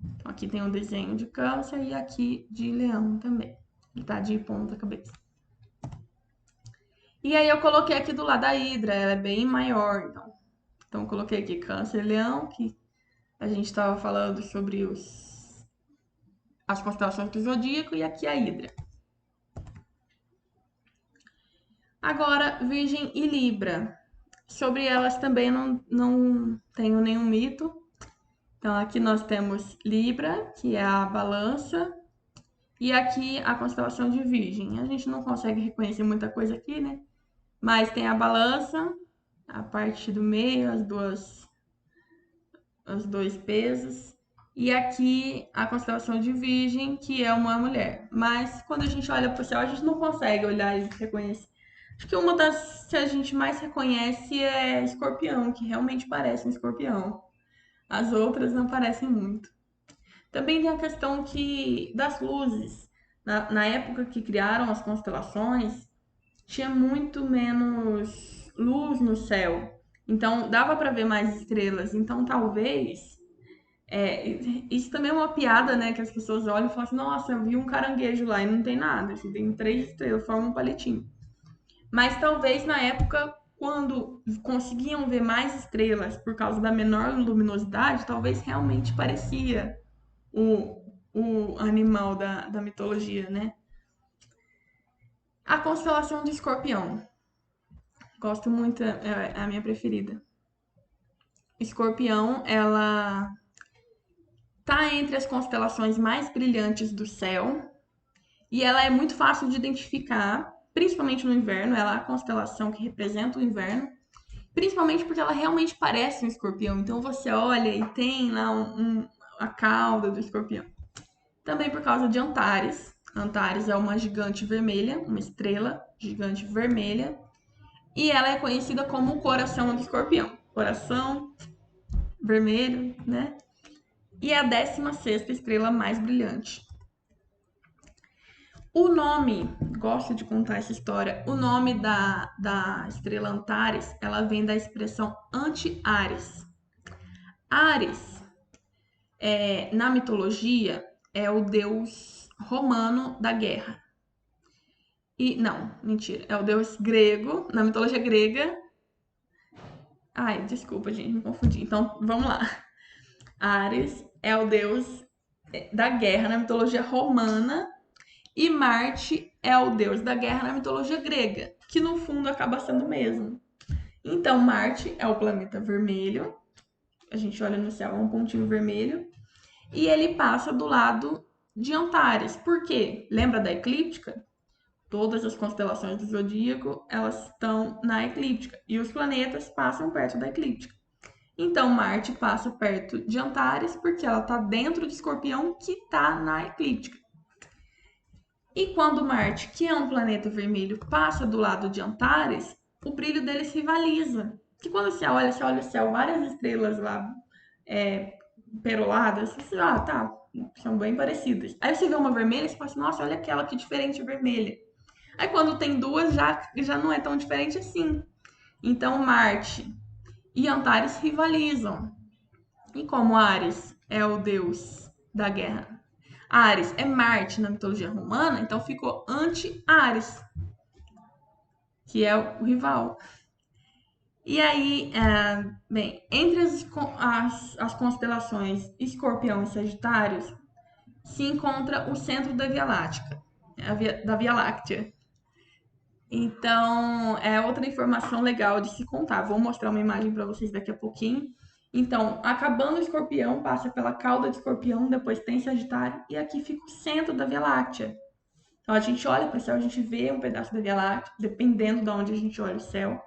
Então, aqui tem um desenho de Câncer e aqui de Leão também. Ele tá de ponta cabeça. E aí eu coloquei aqui do lado da Hidra, ela é bem maior, então. Então eu coloquei aqui Câncer e Leão, que a gente estava falando sobre as constelações do Zodíaco, e aqui a Hidra. Agora, Virgem e Libra. Sobre elas também não tenho nenhum mito. Então aqui nós temos Libra, que é a balança, e aqui a constelação de Virgem. A gente não consegue reconhecer muita coisa aqui, né? Mas tem a balança, a parte do meio, os dois pesos. E aqui a constelação de Virgem, que é uma mulher. Mas quando a gente olha para o céu, a gente não consegue olhar e reconhecer. Acho que uma das que a gente mais reconhece é Escorpião, que realmente parece um escorpião. As outras não parecem muito. Também tem a questão das luzes. Na época que criaram as constelações, tinha muito menos luz no céu. Então dava para ver mais estrelas. Então talvez isso também é uma piada, né? Que as pessoas olham e falam assim: nossa, eu vi um caranguejo lá e não tem nada. Assim, tem 3 estrelas, forma um palitinho. Mas talvez na época, quando conseguiam ver mais estrelas por causa da menor luminosidade, talvez realmente parecia o animal da mitologia, né? A constelação do Escorpião. Gosto muito, é a minha preferida. Escorpião, ela tá entre as constelações mais brilhantes do céu e ela é muito fácil de identificar, principalmente no inverno. Ela é a constelação que representa o inverno, principalmente porque ela realmente parece um escorpião. Então você olha e tem lá a cauda do escorpião. Também por causa de Antares. Antares é uma gigante vermelha, uma estrela gigante vermelha, e ela é conhecida como o coração do escorpião. Coração vermelho, né? E é a 16ª estrela mais brilhante. O nome, gosto de contar essa história, o nome da estrela Antares, ela vem da expressão anti-Ares. Ares, na mitologia, é o deus romano da guerra. E, não, mentira, é o deus grego, na mitologia grega. Ai, desculpa, gente, me confundi. Então, vamos lá. Ares é o deus da guerra na mitologia romana e Marte é o deus da guerra na mitologia grega, que no fundo acaba sendo o mesmo. Então, Marte é o planeta vermelho, a gente olha no céu, é um pontinho vermelho, e ele passa do lado de Antares. Por quê? Lembra da eclíptica? Todas as constelações do zodíaco, elas estão na eclíptica, e os planetas passam perto da eclíptica. Então, Marte passa perto de Antares porque ela está dentro de Escorpião, que está na eclíptica. E quando Marte, que é um planeta vermelho, passa do lado de Antares, o brilho dele se rivaliza. Que quando você olha o céu, várias estrelas lá peroladas, você tá, são bem parecidas. Aí você vê uma vermelha e você fala assim, nossa, olha aquela que diferente vermelha. Aí quando tem duas, já não é tão diferente assim. Então Marte e Antares rivalizam. E como Ares é o deus da guerra, Ares é Marte na mitologia romana, então ficou anti-Ares, que é o rival. E aí, bem, entre as constelações Escorpião e Sagitários, se encontra o centro da Via Láctea, da Via Láctea. Então, é outra informação legal de se contar. Vou mostrar uma imagem para vocês daqui a pouquinho. Então, acabando o Escorpião, passa pela cauda de Escorpião, depois tem Sagitário, e aqui fica o centro da Via Láctea. Então, a gente olha para o céu, a gente vê um pedaço da Via Láctea, dependendo de onde a gente olha o céu.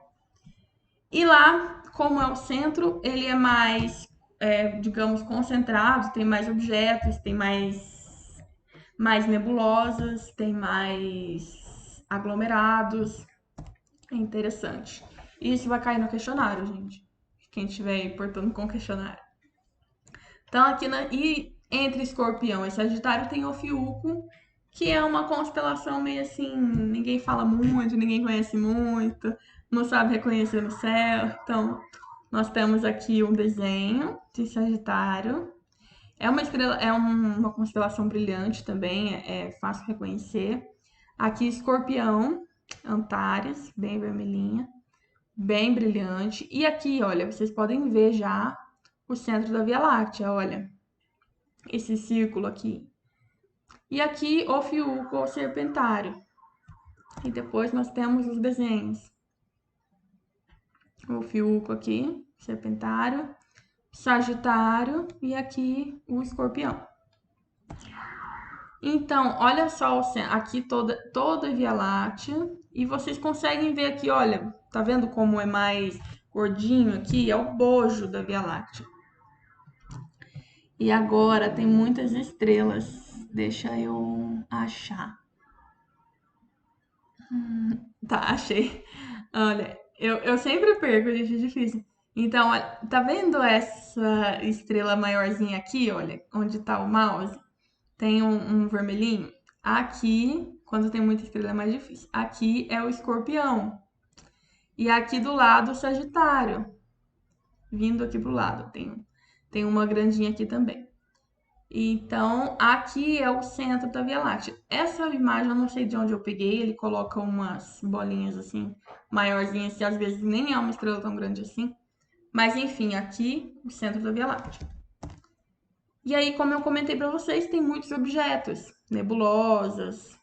E lá, como é o centro, ele é mais, digamos, concentrado, tem mais objetos, tem mais nebulosas, tem mais aglomerados. É interessante. E isso vai cair no questionário, gente. Quem estiver aí portando com o questionário. Então, e entre Escorpião e Sagitário tem Ofiuco, que é uma constelação meio assim, ninguém fala muito, ninguém conhece muito, não sabe reconhecer no céu. Então, nós temos aqui um desenho de Sagitário. É uma estrela, uma constelação brilhante também, é fácil reconhecer. Aqui, Escorpião, Antares, bem vermelhinha, bem brilhante. E aqui, olha, vocês podem ver já o centro da Via Láctea, olha, esse círculo aqui. E aqui, Ofiuco ou Serpentário. E depois nós temos os desenhos. Ofiuco aqui, Serpentário, Sagitário e aqui o Escorpião. Então, olha só aqui toda a Via Láctea. E vocês conseguem ver aqui, olha, tá vendo como é mais gordinho aqui? É o bojo da Via Láctea. E agora tem muitas estrelas. Deixa eu achar. Tá, achei. Olha, eu sempre perco, gente, é difícil. Então, olha, tá vendo essa estrela maiorzinha aqui, olha, onde tá o mouse? Tem um vermelhinho. Aqui, quando tem muita estrela é mais difícil. Aqui é o Escorpião. E aqui do lado o Sagitário. Vindo aqui pro lado. Tem uma grandinha aqui também. Então, aqui é o centro da Via Láctea. Essa imagem eu não sei de onde eu peguei. Ele coloca umas bolinhas assim, maiorzinhas, que às vezes nem é uma estrela tão grande assim. Mas enfim, aqui o centro da Via Láctea. E aí, como eu comentei para vocês, tem muitos objetos, nebulosas,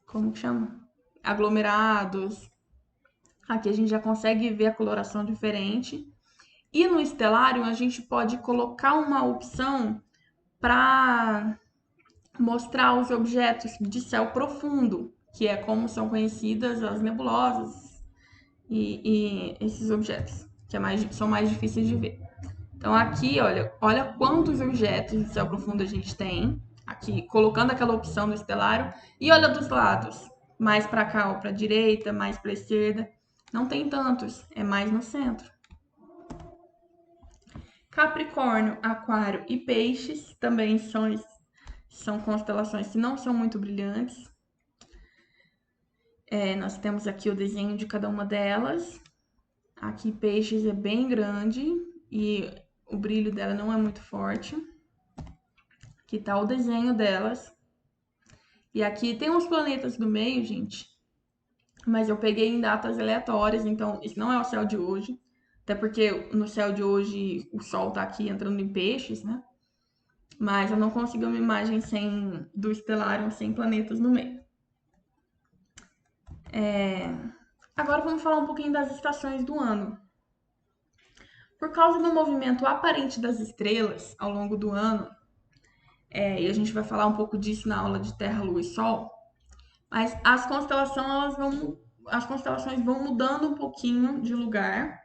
como que chama? Aglomerados. Aqui a gente já consegue ver a coloração diferente. E no estelário a gente pode colocar uma opção para mostrar os objetos de céu profundo, que é como são conhecidas as nebulosas e esses objetos, que são mais difíceis de ver. Então aqui, olha quantos objetos de céu profundo a gente tem, aqui colocando aquela opção do estelário, e olha dos lados, mais para cá ou para a direita, mais para a esquerda. Não tem tantos, é mais no centro. Capricórnio, Aquário e Peixes também são constelações que não são muito brilhantes. Nós temos aqui o desenho de cada uma delas. Aqui Peixes é bem grande e o brilho dela não é muito forte. Aqui tá o desenho delas. E aqui tem uns planetas no meio, gente. Mas eu peguei em datas aleatórias, então isso não é o céu de hoje. Até porque no céu de hoje o Sol tá aqui entrando em Peixes, né? Mas eu não consigo uma imagem do estelário sem planetas no meio. Agora vamos falar um pouquinho das estações do ano. Por causa do movimento aparente das estrelas ao longo do ano, e a gente vai falar um pouco disso na aula de Terra, Lua e Sol, mas as constelações vão mudando um pouquinho de lugar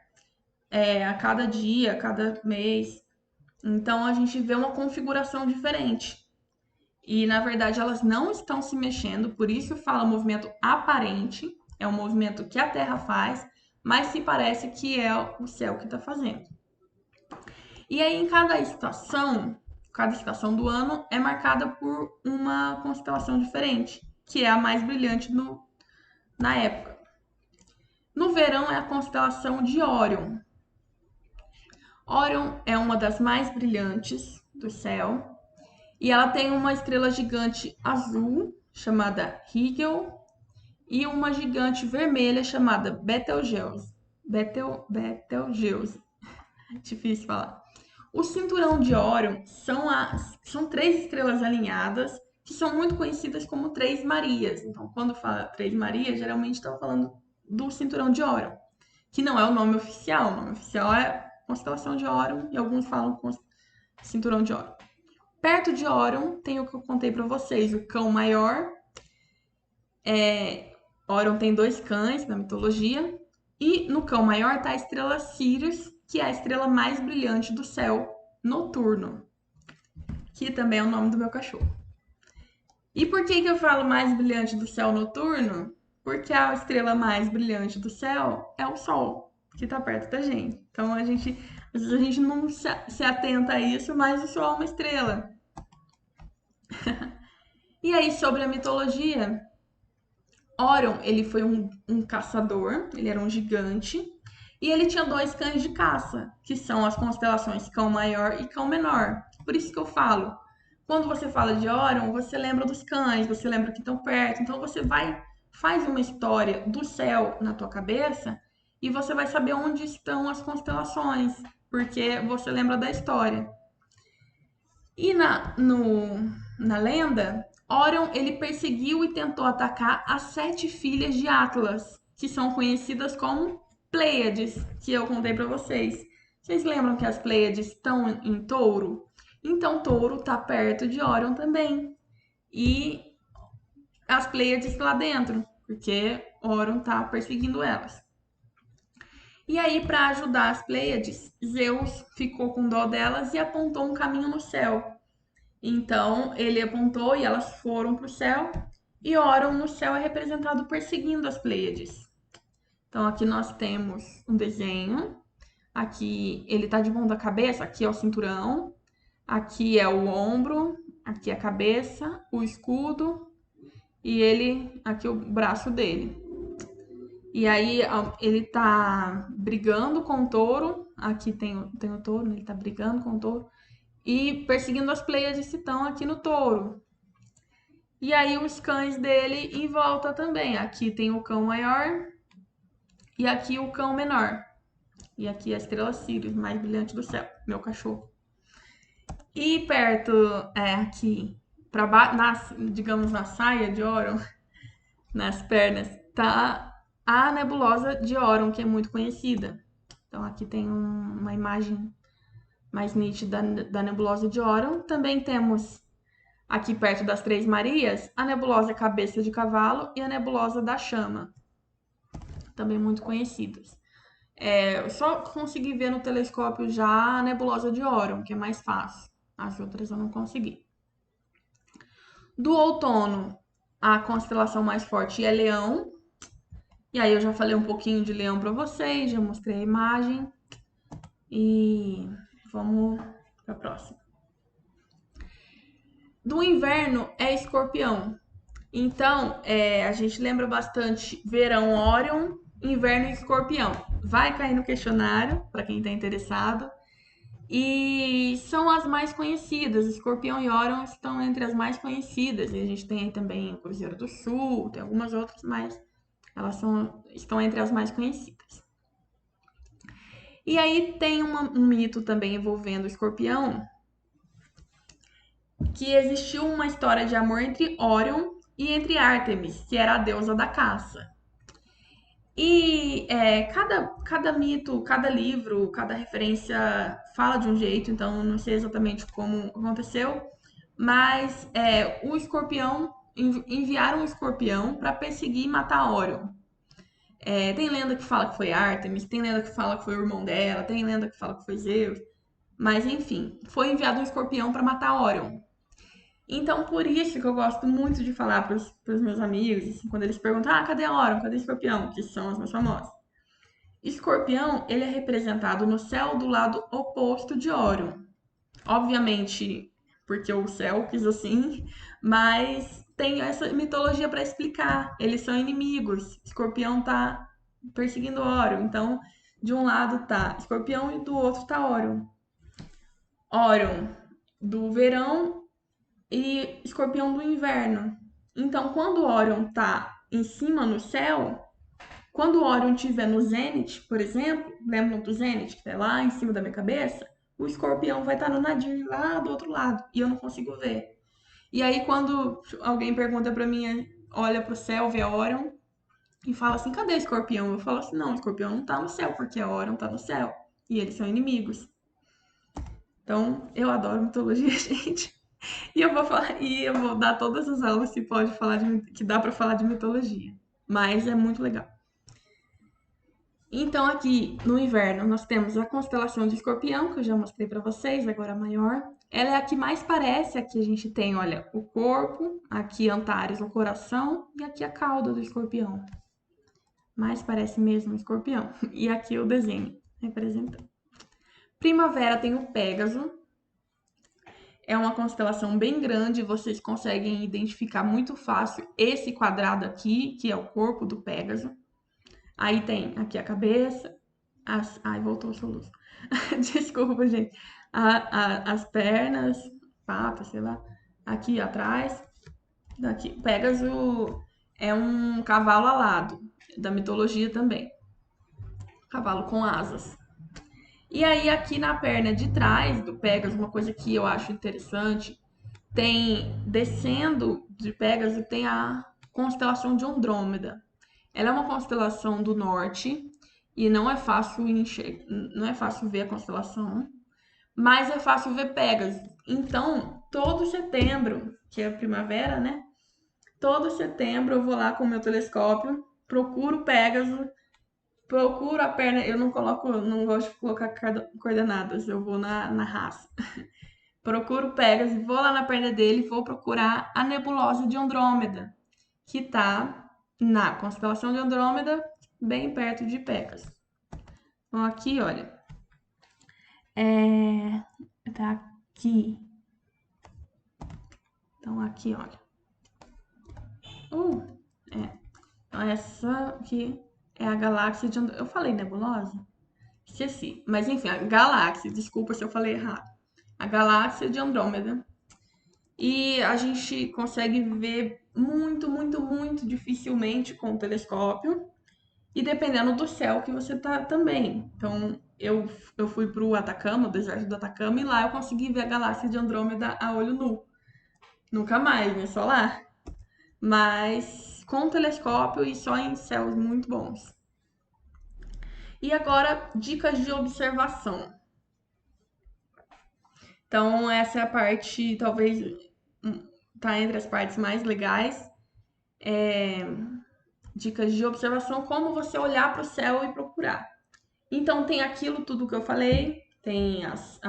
a cada dia, a cada mês. Então a gente vê uma configuração diferente. E na verdade elas não estão se mexendo, por isso fala movimento aparente, é um movimento que a Terra faz, mas se parece que é o céu que está fazendo. E aí em cada estação do ano é marcada por uma constelação diferente, que é a mais brilhante na época. No verão é a constelação de Órion. Órion é uma das mais brilhantes do céu e ela tem uma estrela gigante azul chamada Rigel e uma gigante vermelha chamada Betelgeuse. Betelgeuse. Difícil falar. O cinturão de Órion são três estrelas alinhadas que são muito conhecidas como Três Marias. Então, quando fala Três Marias, geralmente estão falando do cinturão de Órion, que não é o nome oficial. O nome oficial é constelação de Órion e alguns falam cinturão de Órion. Perto de Órion tem o que eu contei para vocês, o cão maior. Órion tem 2 cães na mitologia. E no cão maior está a estrela Sirius, que é a estrela mais brilhante do céu noturno, que também é o nome do meu cachorro. E por que eu falo mais brilhante do céu noturno? Porque a estrela mais brilhante do céu é o Sol, que está perto da gente. Então às vezes a gente não se atenta a isso, mas o Sol é uma estrela. E aí, sobre a mitologia, Órion, ele foi um caçador, ele era um gigante, e ele tinha 2 cães de caça, que são as constelações Cão Maior e Cão Menor. Por isso que eu falo, quando você fala de Órion, você lembra dos cães, você lembra que estão perto, então você faz uma história do céu na tua cabeça e você vai saber onde estão as constelações, porque você lembra da história. E na lenda, Órion ele perseguiu e tentou atacar as 7 filhas de Atlas, que são conhecidas como Pleiades, que eu contei para vocês. Vocês lembram que as Pleiades estão em Touro? Então Touro está perto de Órion também. E as Pleiades lá dentro, porque Órion está perseguindo elas. E aí, para ajudar as Pleiades, Zeus ficou com dó delas e apontou um caminho no céu. Então, ele apontou e elas foram para o céu. E Órion no céu é representado perseguindo as Pleiades. Então, aqui nós temos um desenho. Aqui ele está de ponta cabeça, aqui é o cinturão. Aqui é o ombro, aqui é a cabeça, o escudo. E ele, aqui o braço dele. E aí ele tá brigando com o touro. Aqui tem o touro, ele tá brigando com o touro. E perseguindo as Pleiades que estão aqui no touro. E aí os cães dele em volta também. Aqui tem o cão maior e aqui o cão menor. E aqui a estrela Sirius, mais brilhante do céu, meu cachorro. E perto, aqui, digamos na saia de Órion, nas pernas, tá a nebulosa de Órion, que é muito conhecida. Então aqui tem uma imagem mais nítida da nebulosa de Órion. Também temos aqui perto das Três Marias a nebulosa Cabeça de Cavalo e a nebulosa da Chama, também muito conhecidas. Eu só consegui ver no telescópio já a nebulosa de Órion, que é mais fácil. As outras eu não consegui. Do outono, a constelação mais forte é Leão. E aí eu já falei um pouquinho de Leão para vocês, já mostrei a imagem. E vamos para a próxima. Do inverno é Escorpião. Então, a gente lembra bastante verão Órion, inverno Escorpião. Vai cair no questionário, para quem está interessado. E são as mais conhecidas. Escorpião e Órion estão entre as mais conhecidas. E a gente tem aí também o Cruzeiro do Sul, tem algumas outras, mas elas estão entre as mais conhecidas. E aí tem um mito também envolvendo o Escorpião, que existiu uma história de amor entre Órion e entre Ártemis, que era a deusa da caça. E cada mito, cada livro, cada referência fala de um jeito, então não sei exatamente como aconteceu, mas o escorpião, enviaram o escorpião para perseguir e matar Órion. Tem lenda que fala que foi Ártemis, tem lenda que fala que foi o irmão dela, tem lenda que fala que foi Zeus, mas enfim, foi enviado um escorpião para matar Órion. Então, por isso que eu gosto muito de falar para os meus amigos, assim, quando eles perguntam, cadê Órion, cadê Escorpião, que são as mais famosas. Escorpião, ele é representado no céu do lado oposto de Órion. Obviamente, porque o céu quis assim, mas tem essa mitologia para explicar. Eles são inimigos. Escorpião tá perseguindo Órion. Então, de um lado tá Escorpião e do outro tá Órion. Órion do verão e Escorpião do inverno. Então, quando Órion tá em cima no céu, quando Órion estiver no zênite, por exemplo, lembram do zênite que tá lá em cima da minha cabeça? O Escorpião vai estar no nadir lá do outro lado e eu não consigo ver. E aí, quando alguém pergunta para mim, olha para o céu, vê Órion, e fala assim: cadê Escorpião? Eu falo assim: não, Escorpião não tá no céu, porque a Orion tá no céu. E eles são inimigos. Então, eu adoro mitologia, gente. E eu vou dar todas as aulas que pode falar que dá pra falar de mitologia. Mas é muito legal. Então, aqui no inverno, nós temos a constelação de Escorpião, que eu já mostrei pra vocês, agora a maior. Ela é a que mais parece. Aqui a gente tem, olha, o corpo, aqui Antares, o coração, e aqui a cauda do escorpião. Mais parece mesmo um escorpião. E aqui o desenho representando. Primavera tem o Pégaso. É uma constelação bem grande, vocês conseguem identificar muito fácil esse quadrado aqui, que é o corpo do Pégaso. Aí tem aqui a cabeça. Ai, voltou o soluço. Desculpa, gente. As pernas, patas, sei lá. Aqui atrás. Daqui. Pégaso é um cavalo alado, da mitologia também. Cavalo com asas. E aí, aqui na perna de trás do Pégaso, uma coisa que eu acho interessante, tem, descendo de Pégaso, tem a constelação de Andrômeda. Ela é uma constelação do norte e não é fácil não é fácil ver a constelação, mas é fácil ver Pégaso. Então, todo setembro, que é a primavera, né? Todo setembro eu vou lá com o meu telescópio, procuro Pégaso, procuro a perna. Eu não gosto de colocar coordenadas, eu vou na raça. Procuro Pégaso, vou lá na perna dele e vou procurar a nebulosa de Andrômeda, que tá na constelação de Andrômeda, bem perto de Pégaso. Então, aqui, olha, tá aqui. Então, aqui, olha. Então, essa aqui é a galáxia de Andrômeda. Eu falei nebulosa? Esqueci. Mas, enfim, a galáxia. Desculpa se eu falei errado. A galáxia de Andrômeda. E a gente consegue ver muito, muito, muito dificilmente com o telescópio. E dependendo do céu que você tá também. Então, eu fui pro Atacama, o deserto do Atacama, e lá eu consegui ver a galáxia de Andrômeda a olho nu. Nunca mais, né? Só lá. Mas com telescópio e só em céus muito bons. E agora, dicas de observação. Então, essa é a parte, talvez, tá entre as partes mais legais. Dicas de observação, como você olhar para o céu e procurar. Então, tem aquilo tudo que eu falei, tem as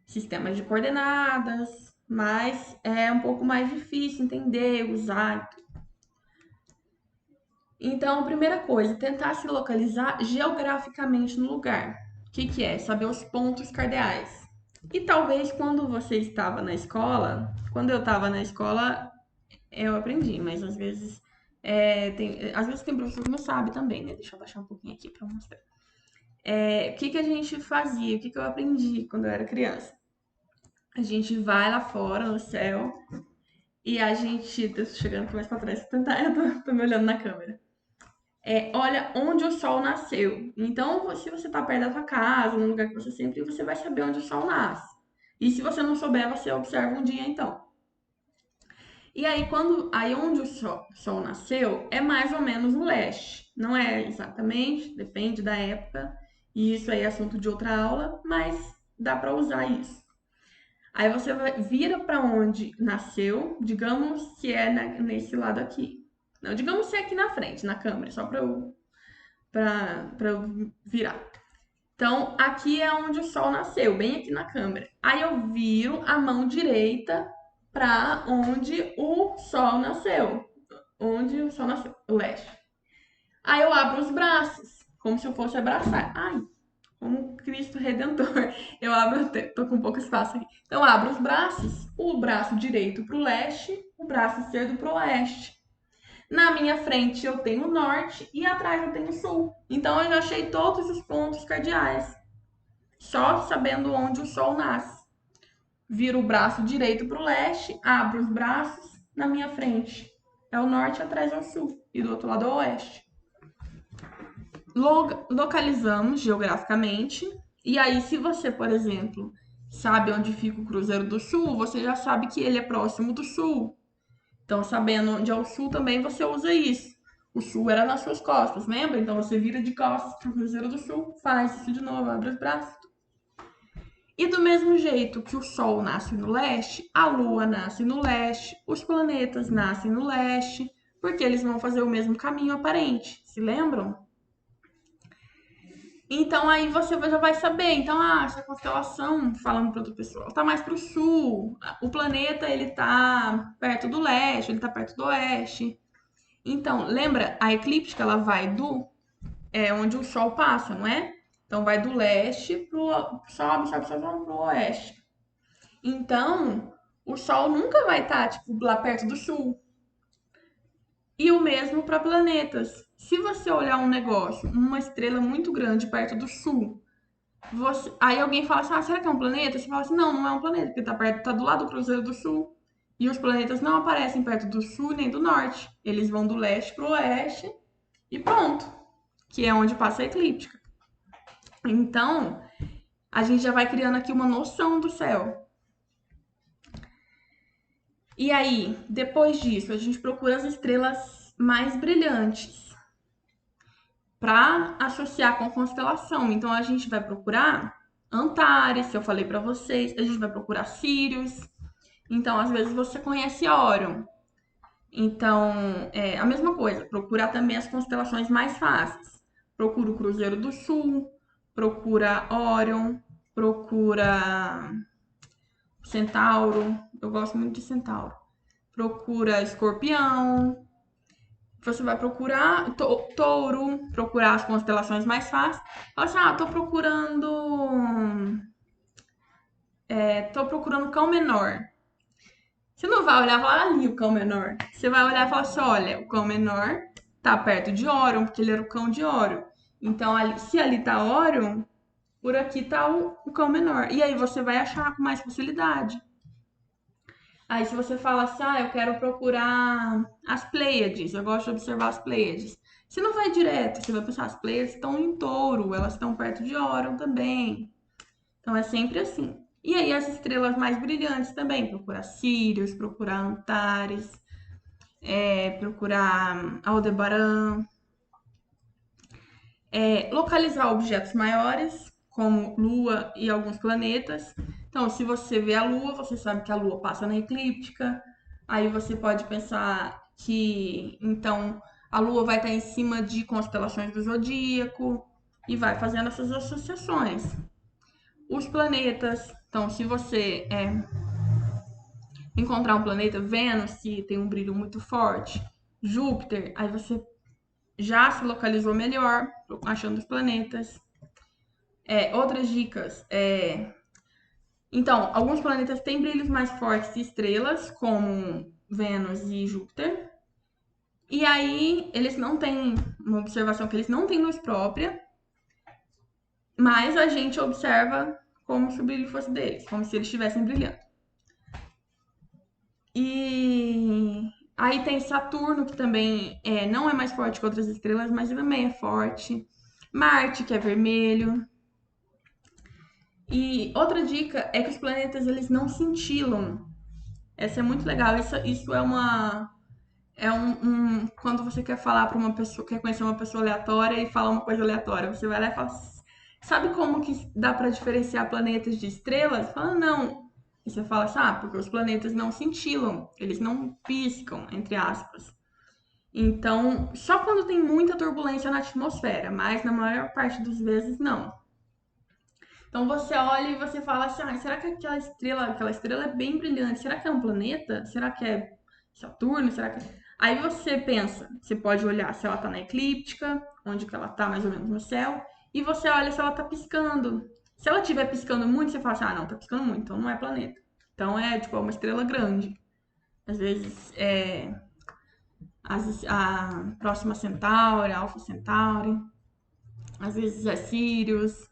sistemas de coordenadas, mas é um pouco mais difícil entender, usar. Então, a primeira coisa, tentar se localizar geograficamente no lugar. O que é? Saber os pontos cardeais. E talvez quando você estava na escola, quando eu estava na escola, eu aprendi, mas às vezes tem professor que não sabe também, né? Deixa eu baixar um pouquinho aqui para mostrar. O que a gente fazia? O que eu aprendi quando eu era criança? A gente vai lá fora no céu e a gente. Tô chegando aqui mais pra trás pra tentar, eu tô me olhando na câmera. Olha onde o sol nasceu. Então, se você tá perto da sua casa, num lugar que você sempre, você vai saber onde o sol nasce. E se você não souber, você observa um dia então. E aí onde o sol nasceu é mais ou menos no leste. Não é exatamente, depende da época. E isso aí é assunto de outra aula, mas dá para usar isso. Aí você vira para onde nasceu, digamos que é nesse lado aqui. Não, digamos que é aqui na frente, na câmera, só para eu virar. Então, aqui é onde o sol nasceu, bem aqui na câmera. Aí eu viro a mão direita para onde o sol nasceu. Onde o sol nasceu, o leste. Aí eu abro os braços, como se eu fosse abraçar. Ai, como Cristo Redentor. Eu abro, tô com pouco espaço aqui. Então, eu abro os braços, o braço direito para o leste, o braço esquerdo para o oeste. Na minha frente eu tenho o norte e atrás eu tenho o sul. Então, eu já achei todos os pontos cardeais, só sabendo onde o sol nasce. Viro o braço direito para o leste, abro os braços, na minha frente é o norte, atrás é o sul e do outro lado é o oeste. Localizamos geograficamente e aí se você, por exemplo, sabe onde fica o Cruzeiro do Sul, você já sabe que ele é próximo do sul. Então, sabendo onde é o sul também você usa isso. O Sul era nas suas costas, lembra? Então você vira de costas pro Cruzeiro do Sul, faz isso de novo, abre os braços. E do mesmo jeito que o Sol nasce no leste, a Lua nasce no leste, os planetas nascem no leste, porque eles vão fazer o mesmo caminho aparente, se lembram? Então aí você já vai saber. Então, essa constelação, falando para outra pessoa, ela tá mais pro sul. O planeta, ele tá perto do leste, ele tá perto do oeste. Então, lembra, a eclíptica, ela vai onde o sol passa, não é? Então, vai do leste pro oeste. Então, o sol nunca vai estar, tipo, lá perto do sul. E o mesmo para planetas. Se você olhar um negócio, uma estrela muito grande perto do sul, aí alguém fala assim, será que é um planeta? Você fala assim, não, não é um planeta, porque tá do lado do Cruzeiro do Sul. E os planetas não aparecem perto do sul nem do norte. Eles vão do leste pro oeste e pronto. Que é onde passa a eclíptica. Então, a gente já vai criando aqui uma noção do céu. E aí, depois disso, a gente procura as estrelas mais brilhantes para associar com constelação. Então, a gente vai procurar Antares, que eu falei para vocês, a gente vai procurar Sirius. Então, às vezes você conhece Órion. Então, é a mesma coisa, procurar também as constelações mais fáceis. Procura o Cruzeiro do Sul, procura Órion, procura Centauro. Eu gosto muito de Centauro. Procura Escorpião. Você vai procurar Touro, procurar as constelações mais fáceis. Fala assim, tô procurando Cão Menor. Você não vai olhar e falar ali o cão menor. Você vai olhar e falar assim: olha, o cão menor tá perto de Órion, porque ele era o cão de Órion. Então, se ali tá Órion, por aqui tá o cão menor. E aí você vai achar com mais facilidade. Aí, se você fala assim: eu quero procurar as Pleiades, eu gosto de observar as Pleiades. Você não vai direto, você vai pensar: as Pleiades estão em Touro, elas estão perto de Órion também. Então é sempre assim. E aí as estrelas mais brilhantes também, procurar Sirius, procurar Antares, procurar Aldebaran, localizar objetos maiores, como Lua e alguns planetas. Então, se você vê a Lua, você sabe que a Lua passa na eclíptica. Aí você pode pensar que então a Lua vai estar em cima de constelações do zodíaco e vai fazendo essas associações. Os planetas, então, se você encontrar um planeta, Vênus, que tem um brilho muito forte, Júpiter, aí você já se localizou melhor, achando os planetas. Outras dicas. Então, alguns planetas têm brilhos mais fortes de estrelas, como Vênus e Júpiter. E aí, eles não têm uma observação que eles não têm luz própria, mas a gente observa como se o brilho fosse deles, como se eles estivessem brilhando. E aí tem Saturno, que também não é mais forte que outras estrelas, mas também é forte. Marte, que é vermelho. E outra dica é que os planetas eles não cintilam. Essa é muito legal. Isso quando você quer falar para uma pessoa, quer conhecer uma pessoa aleatória e falar uma coisa aleatória, você vai lá e fala, sabe como que dá para diferenciar planetas de estrelas? Fala, não. E você fala assim, porque os planetas não cintilam, eles não piscam, entre aspas. Então, só quando tem muita turbulência na atmosfera, mas na maior parte das vezes não. Então você olha e você fala assim, será que aquela estrela é bem brilhante? Será que é um planeta? Será que é Saturno? Será que Aí você pensa, você pode olhar se ela tá na eclíptica, onde que ela tá mais ou menos no céu, e você olha se ela tá piscando. Se ela estiver piscando muito, você fala assim, não, tá piscando muito, então não é planeta. Então é tipo uma estrela grande. Às vezes a próxima Centauri, a Alpha Centauri, às vezes é Sirius.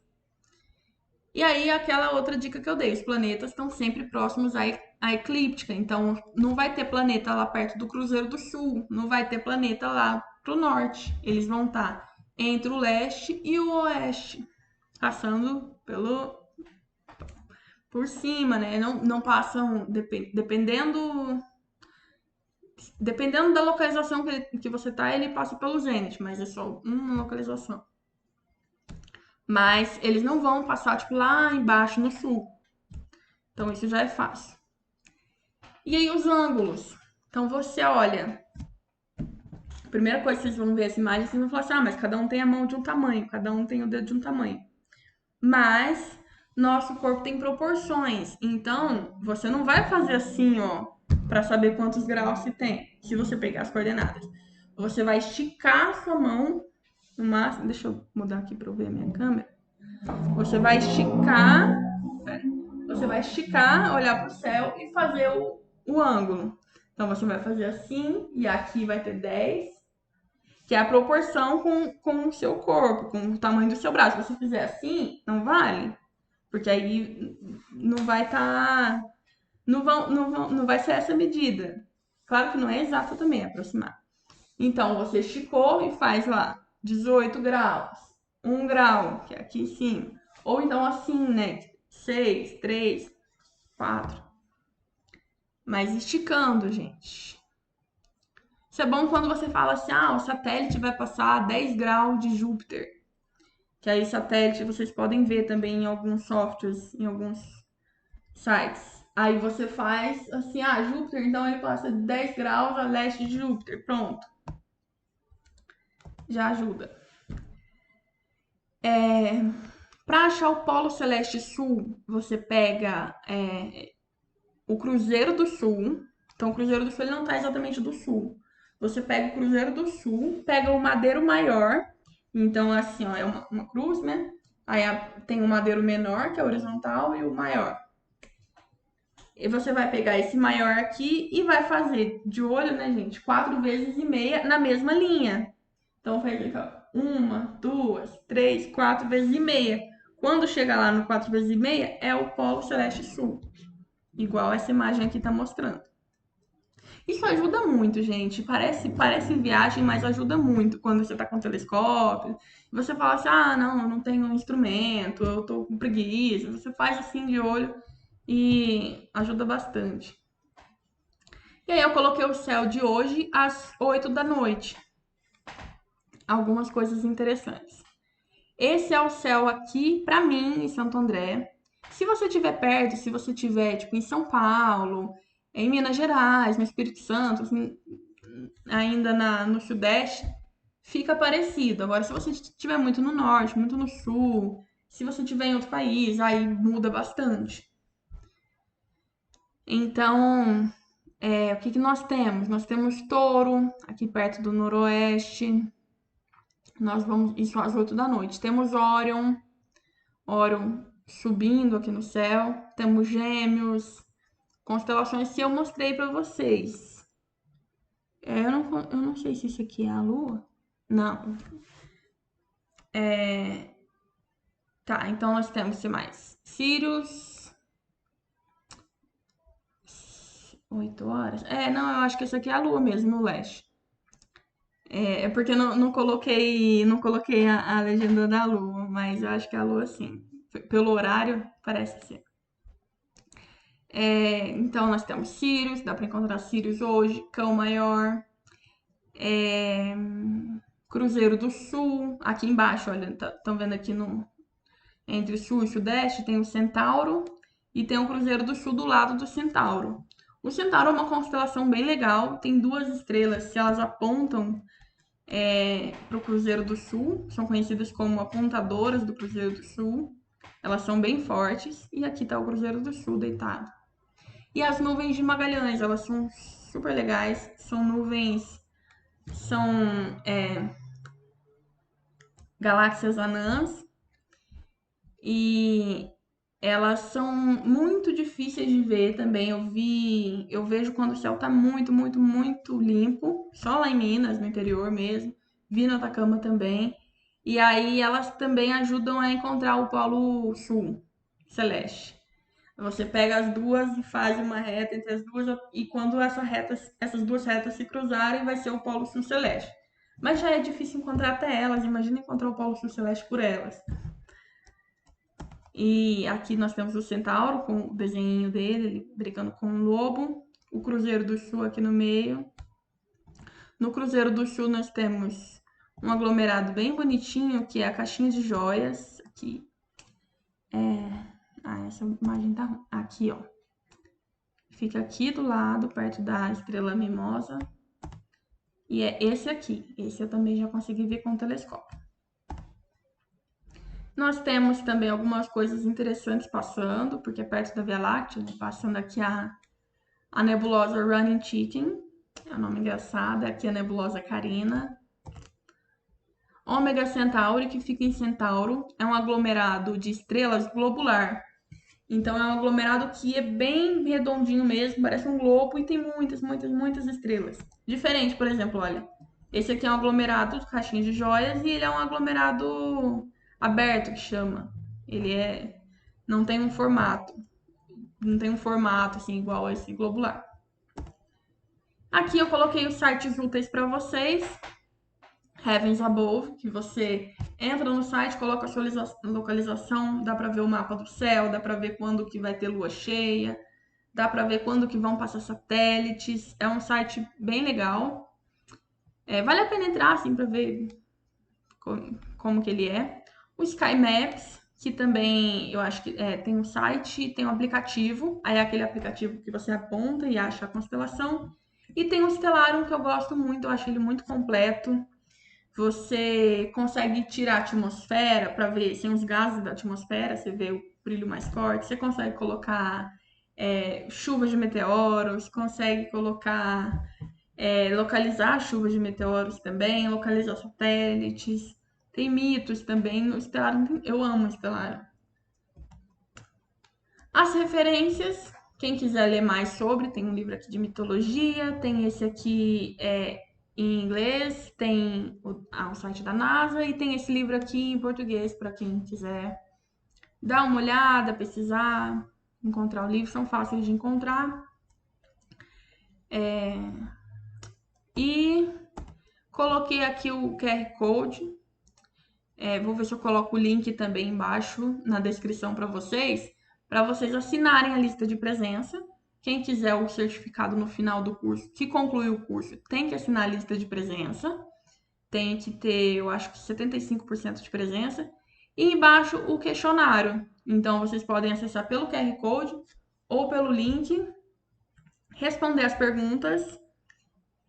E aí, aquela outra dica que eu dei, os planetas estão sempre próximos à eclíptica, então não vai ter planeta lá perto do Cruzeiro do Sul, não vai ter planeta lá pro norte. Eles vão estar entre o leste e o oeste, passando por cima, né? Não passam, dependendo Dependendo da localização que você tá, ele passa pelo zênite, mas é só uma localização. Mas eles não vão passar, tipo, lá embaixo no sul. Então isso já é fácil. E aí os ângulos. Então você olha. A primeira coisa que vocês vão ver essa imagem, vocês vão falar assim, ah, mas cada um tem a mão de um tamanho, cada um tem o dedo de um tamanho. Mas nosso corpo tem proporções. Então, você não vai fazer assim, ó, para saber quantos graus se tem, se você pegar as coordenadas. Você vai esticar a sua mão no máximo. Deixa eu mudar aqui para eu ver a minha câmera. Você vai esticar, você vai esticar, olhar para o céu e fazer o ângulo. Então, você vai fazer assim, e aqui vai ter 10, que é a proporção com o seu corpo, com o tamanho do seu braço. Se você fizer assim, não vale. Porque aí não vai estar. Não vai ser essa medida. Claro que não é exata também, é aproximar. Então, você esticou e faz lá 18 graus, 1 grau, que é aqui em cima. Ou então assim, né? 6, 3, 4. Mas esticando, gente. Isso é bom quando você fala assim, ah, o satélite vai passar a 10 graus de Júpiter. Que aí satélite vocês podem ver também em alguns softwares, em alguns sites. Aí você faz assim, ah, Júpiter, então ele passa de 10 graus a leste de Júpiter. Pronto. Já ajuda. Para achar o Polo Celeste Sul, você pega o Cruzeiro do Sul. Então, o Cruzeiro do Sul ele não está exatamente do sul. Você pega o Cruzeiro do Sul, pega o madeiro maior. Então, assim, ó, é uma cruz, né? Aí tem o madeiro menor, que é horizontal, e o maior. E você vai pegar esse maior aqui e vai fazer de olho, né, gente? 4 vezes e meia na mesma linha. Então, faz aqui, ó. 1, 2, 3, 4 vezes e meia. Quando chegar lá no 4 vezes e meia, é o Polo Celeste Sul. Igual essa imagem aqui tá mostrando. Isso ajuda muito, gente. Parece viagem, mas ajuda muito quando você tá com o telescópio. Você fala assim: ah, não, eu não tenho um instrumento, eu tô com preguiça. Você faz assim de olho e ajuda bastante. E aí eu coloquei o céu de hoje às 8 da noite. Algumas coisas interessantes. Esse é o céu aqui, pra mim, em Santo André. Se você estiver perto, se você estiver, tipo, em São Paulo, em Minas Gerais, no Espírito Santo, assim, ainda no Sudeste, fica parecido. Agora, se você estiver muito no Norte, muito no Sul, se você estiver em outro país, aí muda bastante. Então, o que nós temos? Nós temos Touro, aqui perto do Noroeste. Nós vamos, isso às 8 da noite. Temos Órion subindo aqui no céu. Temos Gêmeos, constelações que eu mostrei para vocês. Eu não sei se isso aqui é a Lua. Não. Tá, então nós temos que mais. Sirius. 8 horas? Não, eu acho que essa aqui é a Lua mesmo, no leste. É porque não coloquei a legenda da Lua, mas eu acho que é a Lua sim. Pelo horário, parece ser. Então nós temos Sirius, dá para encontrar Sirius hoje, Cão Maior, Cruzeiro do Sul, aqui embaixo, olha, estão vendo aqui entre Sul e Sudeste, tem o Centauro e tem o Cruzeiro do Sul do lado do Centauro. O Centauro é uma constelação bem legal, tem 2 estrelas, se elas apontam para o Cruzeiro do Sul, são conhecidas como apontadoras do Cruzeiro do Sul, elas são bem fortes, e aqui está o Cruzeiro do Sul deitado. E as nuvens de Magalhães, elas são super legais, são nuvens, são galáxias anãs, e elas são muito difíceis de ver também. Eu vejo quando o céu tá muito, muito, muito limpo, só lá em Minas, no interior mesmo. Vi no Atacama também. E aí elas também ajudam a encontrar o Polo Sul Celeste. Você pega as duas e faz uma reta entre as duas, e quando essas duas retas se cruzarem, vai ser o Polo Sul Celeste. Mas já é difícil encontrar até elas, imagina encontrar o Polo Sul Celeste por elas. E aqui nós temos o Centauro, com o desenho dele, ele brincando com o lobo. O Cruzeiro do Sul aqui no meio. No Cruzeiro do Sul nós temos um aglomerado bem bonitinho, que é a Caixinha de Joias. Aqui. Essa imagem tá ruim. Aqui, ó. Fica aqui do lado, perto da Estrela Mimosa. E é esse aqui. Esse eu também já consegui ver com o telescópio. Nós temos também algumas coisas interessantes passando, porque é perto da Via Láctea, né? Passando aqui a nebulosa Running Chicken, é um nome engraçado, aqui a nebulosa Carina. Ômega Centauri, que fica em Centauro, é um aglomerado de estrelas globular. Então é um aglomerado que é bem redondinho mesmo, parece um globo e tem muitas estrelas. Diferente, por exemplo, olha, esse aqui é um aglomerado de caixinha de joias e ele é um aglomerado aberto, que chama. Não tem um formato, assim igual a esse globular. Aqui eu coloquei os sites úteis para vocês. Heavens Above, que você entra no site, coloca a sua localização, dá para ver o mapa do céu, dá para ver quando que vai ter lua cheia, dá para ver quando que vão passar satélites. É um site bem legal. Vale a pena entrar assim para ver como que ele é. O Sky Maps, que também eu acho que tem um site, tem um aplicativo. Aí é aquele aplicativo que você aponta e acha a constelação. E tem o Stellarium, que eu gosto muito, eu acho ele muito completo. Você consegue tirar a atmosfera para ver sem os gases da atmosfera, você vê o brilho mais forte. Você consegue colocar chuvas de meteoros, consegue colocar localizar chuvas de meteoros também, localizar satélites. Tem mitos também no Stellarium. Eu amo o Stellarium. As referências, quem quiser ler mais sobre, tem um livro aqui de mitologia, tem esse aqui em inglês, tem o site da NASA e tem esse livro aqui em português para quem quiser dar uma olhada, pesquisar, encontrar o livro, são fáceis de encontrar. E coloquei aqui o QR Code. Vou ver se eu coloco o link também embaixo na descrição para vocês assinarem a lista de presença. Quem quiser o certificado no final do curso, que concluiu o curso, tem que assinar a lista de presença. Tem que ter, eu acho que 75% de presença. E embaixo o questionário. Então vocês podem acessar pelo QR Code ou pelo link, responder as perguntas.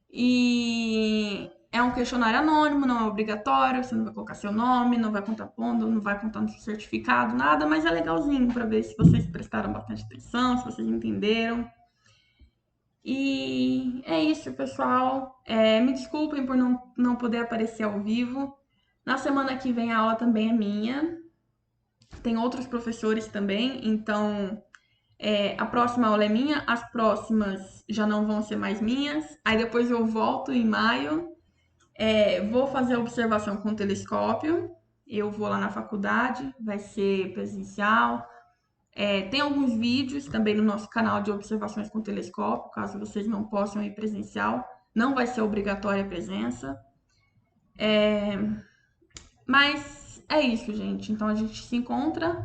E é um questionário anônimo, não é obrigatório, você não vai colocar seu nome, não vai contar ponto, não vai contar no seu certificado, nada, mas é legalzinho para ver se vocês prestaram bastante atenção, se vocês entenderam. E é isso, pessoal. Me desculpem por não poder aparecer ao vivo. Na semana que vem a aula também é minha. Tem outros professores também, então a próxima aula é minha, as próximas já não vão ser mais minhas. Aí depois eu volto em maio. Vou fazer a observação com o telescópio. Eu vou lá na faculdade, vai ser presencial. Tem alguns vídeos também no nosso canal de observações com telescópio, caso vocês não possam ir presencial. Não vai ser obrigatória a presença. Mas é isso, gente. Então a gente se encontra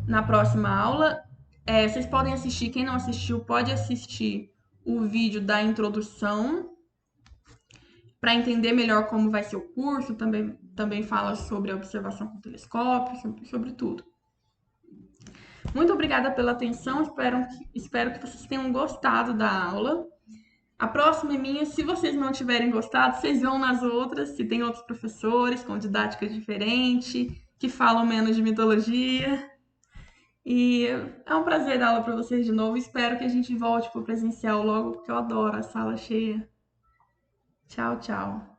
na próxima aula. Vocês podem assistir, quem não assistiu, pode assistir o vídeo da introdução para entender melhor como vai ser o curso. Também fala sobre a observação com telescópio, sobre tudo. Muito obrigada pela atenção, espero que vocês tenham gostado da aula. A próxima é minha, se vocês não tiverem gostado, vocês vão nas outras, se tem outros professores com didática diferente, que falam menos de mitologia. E é um prazer dar aula para vocês de novo, espero que a gente volte para o presencial logo, porque eu adoro a sala cheia. Tchau, tchau.